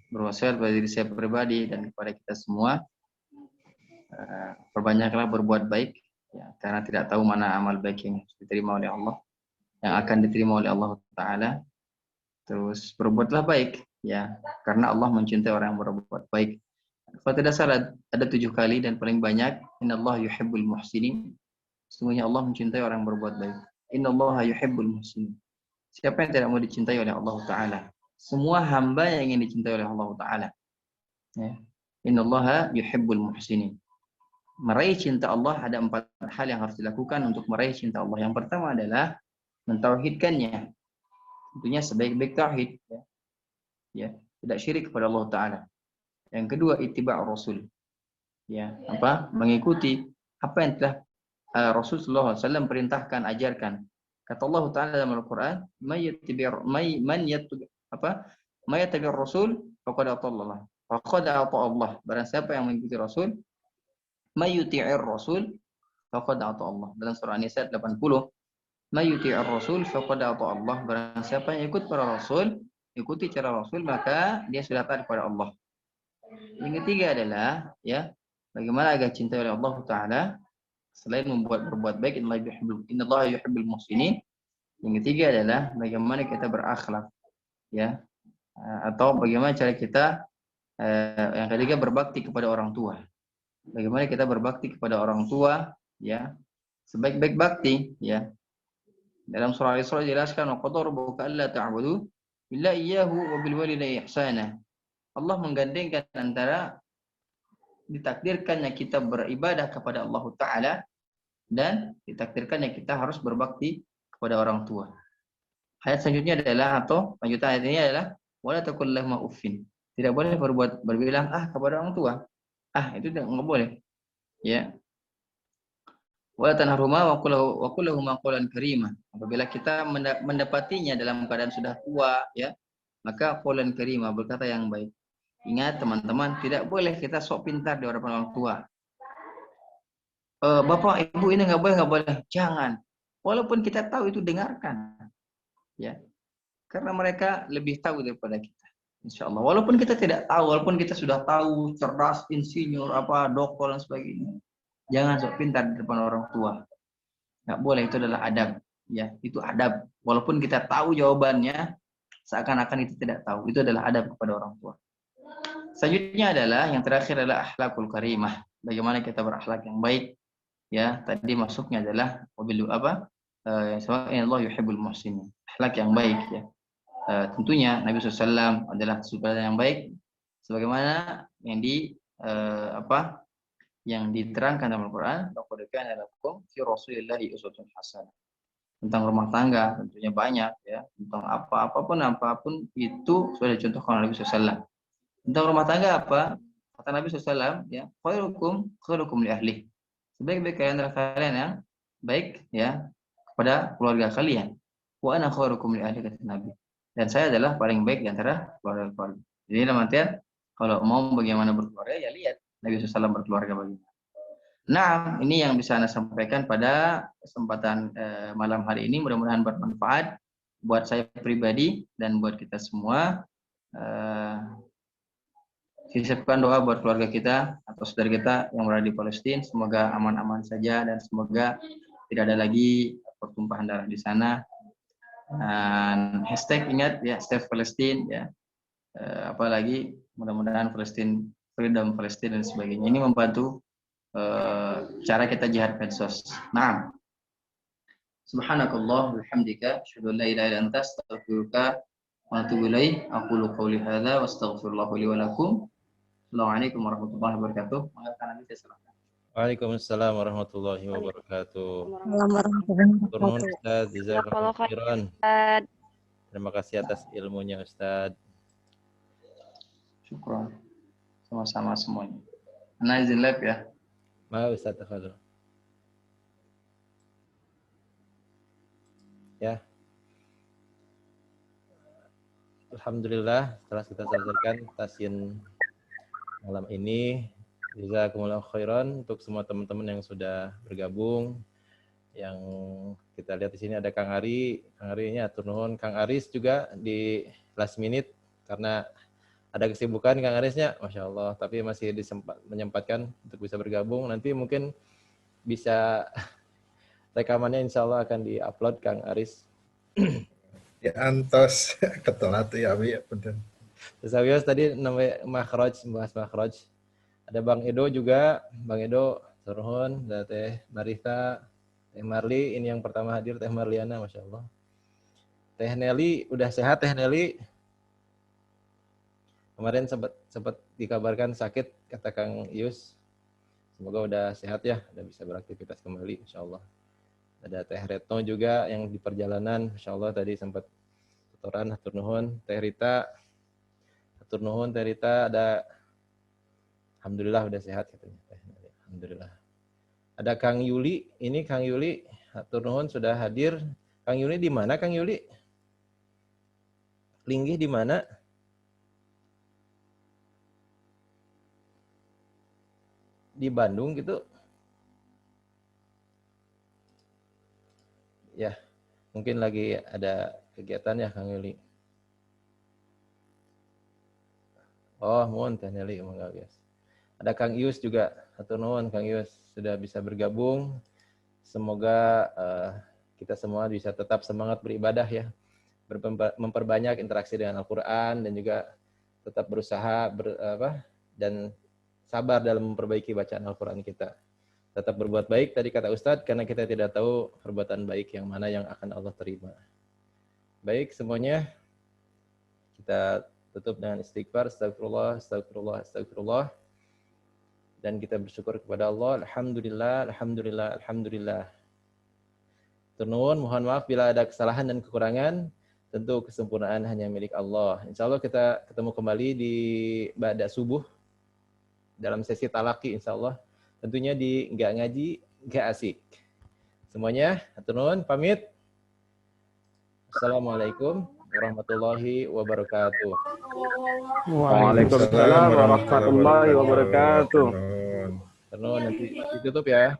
berwasiat pada diri saya pribadi dan kepada kita semua, perbanyaklah berbuat baik, ya, karena tidak tahu mana amal baik yang diterima oleh Allah, yang akan diterima oleh Allah Taala. Terus berbuatlah baik, ya, karena Allah mencintai orang yang berbuat baik. Kalau tidak salah ada 7 kali dan paling banyak, innallaha yuhibbul muhsinin. Sesungguhnya Allah mencintai orang yang berbuat baik. Innallaha yuhibbul muhsinin. Siapa yang tidak mau dicintai oleh Allah Taala? Semua hamba yang ingin dicintai oleh Allah Taala. Ya. Innallaha yuhibbul muhsinin. Meraih cinta Allah ada 4 hal yang harus dilakukan untuk meraih cinta Allah. Yang pertama adalah mentauhidkannya. Tentunya sebaik-baik tauhid, ya. Ya, tidak syirik kepada Allah Taala. Yang kedua, ittiba' Rasul. Ya, mengikuti apa yang telah Rasulullah SAW perintahkan, ajarkan. Kata Allah Taala dalam Al-Qur'an, may yattabi' Rasul faqad ata'allah. Faqad ata'allah. Barang siapa yang mengikuti Rasul, may yuti'ir Rasul faqad ata'allah. Dalam surah An-Nisa 80, may yuti'ir Rasul faqad ata'allah. Barang siapa yang ikut para Rasul, ikuti cara Rasul, maka dia sudah taat kepada Allah. Yang ketiga adalah, ya, bagaimana agar cinta oleh Allah Taala selain berbuat baik, innallaha yuhibbul muhsinin. Yang ketiga adalah bagaimana kita berakhlak, ya, atau bagaimana cara kita, yang ketiga berbakti kepada orang tua. Bagaimana kita berbakti kepada orang tua, ya, sebaik-baik bakti, ya. Dalam surah Al-Isra dijelaskan, wa qadara rabbuka alla ta'budu illa iyyahu wa bil walidayni ihsana. Allah menggandengkan antara ditakdirkannya kita beribadah kepada Allah Ta'ala dan ditakdirkannya kita harus berbakti kepada orang tua. Ayat selanjutnya adalah, atau lanjutan ayat ini adalah, wala taqul lahum uffin. Tidak boleh berbilang kepada orang tua. Itu tidak boleh. Ya. Wala tanharhuma wa qul lahum qawlan karima. Apabila kita mendapatinya dalam keadaan sudah tua, ya, maka qawlan karima, berkata yang baik. Ingat teman-teman, tidak boleh kita sok pintar di hadapan orang tua. Bapak, ibu ini nggak boleh. Jangan. Walaupun kita tahu itu, dengarkan. Ya. Karena mereka lebih tahu daripada kita. Insya Allah. Walaupun kita tidak tahu, walaupun kita sudah tahu, cerdas, insinyur, dokter dan sebagainya. Jangan sok pintar di depan orang tua. Nggak boleh, itu adalah adab. Ya, itu adab. Walaupun kita tahu jawabannya, seakan-akan itu tidak tahu. Itu adalah adab kepada orang tua. Selanjutnya adalah, yang terakhir adalah akhlakul karimah. Bagaimana kita berakhlak yang baik. Ya, tadi masuknya adalah Allah yuhibbul muhsinin. Akhlak yang baik, ya. Tentunya Nabi SAW adalah sutradara yang baik, sebagaimana yang yang diterangkan dalam Al-Quran, laqad kana lakum fi Rasulillahi uswatun hasanah. Tentang rumah tangga tentunya banyak ya, tentang apapun itu sudah dicontohkan oleh Nabi SAW. Tentang rumah tangga apa? Kata Nabi SAW ya, khairukum li ahli. Sebaik-baik kalian adalah kalian yang baik ya kepada keluarga kalian. Wa ana khairukum li ahli, kata Nabi. Dan saya adalah paling baik di antara keluarga-keluarga. Jadi dalam artian kalau mau bagaimana berkeluarga ya lihat Nabi SAW berkeluarga bagaimana. Nah, ini yang bisa Anda sampaikan pada kesempatan malam hari ini. Mudah-mudahan bermanfaat buat saya pribadi dan buat kita semua. Siapkan doa buat keluarga kita atau saudara kita yang berada di Palestina. Semoga aman-aman saja dan semoga tidak ada lagi pertumpahan darah di sana. Dan hashtag ingat ya, Save Palestine ya. Apalagi mudah-mudahan Palestina, freedom Palestina dan sebagainya. Ini membantu cara kita jihad medsos. Nah, subhanakallah walhamdika asyhadu an la ilaha illa anta astaghfiruka wa atubu ilaik. Aqulu qouli hadza wa astaghfirullah li wa lakum. Assalamualaikum warahmatullahi wabarakatuh. Waalaikumsalam warahmatullahi wabarakatuh. Turun Ustaz, jazakallahu khairan. Terima kasih atas ilmunya Ustaz. Syukran. Sama-sama semuanya. Ana izin live ya. Mau Ustaz, tafadhol. Ya. Alhamdulillah setelah kita selesaikan tasyin malam ini, jazakumullahu khairan untuk semua teman-teman yang sudah bergabung. Yang kita lihat di sini ada Kang Ari, Kang Ari-nya atur nuhun, Kang Aris juga di last minute karena ada kesibukan Kang Arisnya, Masya Allah, tapi masih menyempatkan untuk bisa bergabung. Nanti mungkin bisa rekamannya insya Allah akan di-upload Kang Aris. Ya antos ketelat ya Abi, bener. Terus Abios tadi namanya Makhraj, bahas Makhraj. Ada Bang Edo juga, Bang Edo, Surhun, ada Teh Marita, Teh Marli, ini yang pertama hadir, Teh Marliana, Masya Allah. Teh Nelly, udah sehat Teh Nelly? Kemarin sempat dikabarkan sakit, kata Kang Yus. Semoga udah sehat ya, udah bisa beraktivitas kembali, insya Allah. Ada Teh Retno juga yang di perjalanan, insya Allah tadi sempat tutoran, hatur nuhun. Teh Rita, hatur nuhun. Teh Rita ada, alhamdulillah udah sehat katanya. Alhamdulillah. Ada Kang Yuli, ini Kang Yuli, hatur nuhun sudah hadir. Kang Yuli di mana Kang Yuli? Linggih di mana? Di Bandung gitu. Ya, mungkin lagi ada kegiatan ya Kang Yuli. Oh, mohon Teh Nelly, monggo guys. Ada Kang Yus juga, hatur nuhun Kang Yus sudah bisa bergabung. Semoga kita semua bisa tetap semangat beribadah ya. Memperbanyak interaksi dengan Al-Qur'an dan juga tetap berusaha dan sabar dalam memperbaiki bacaan Al-Quran kita. Tetap berbuat baik, tadi kata Ustadz, karena kita tidak tahu perbuatan baik yang mana yang akan Allah terima. Baik semuanya, kita tutup dengan istighfar, astagfirullah, astagfirullah, astagfirullah. Dan kita bersyukur kepada Allah, alhamdulillah, alhamdulillah, alhamdulillah. Turnuun, mohon maaf bila ada kesalahan dan kekurangan, tentu kesempurnaan hanya milik Allah. Insya Allah kita ketemu kembali di ba'da subuh, dalam sesi talaki insya Allah. Tentunya di Nggak Ngaji, Nggak Asik. Semuanya, hatur nuhun, pamit. Assalamualaikum warahmatullahi wabarakatuh. Waalaikumsalam warahmatullahi wabarakatuh. Hatur nuhun, nanti ditutup ya.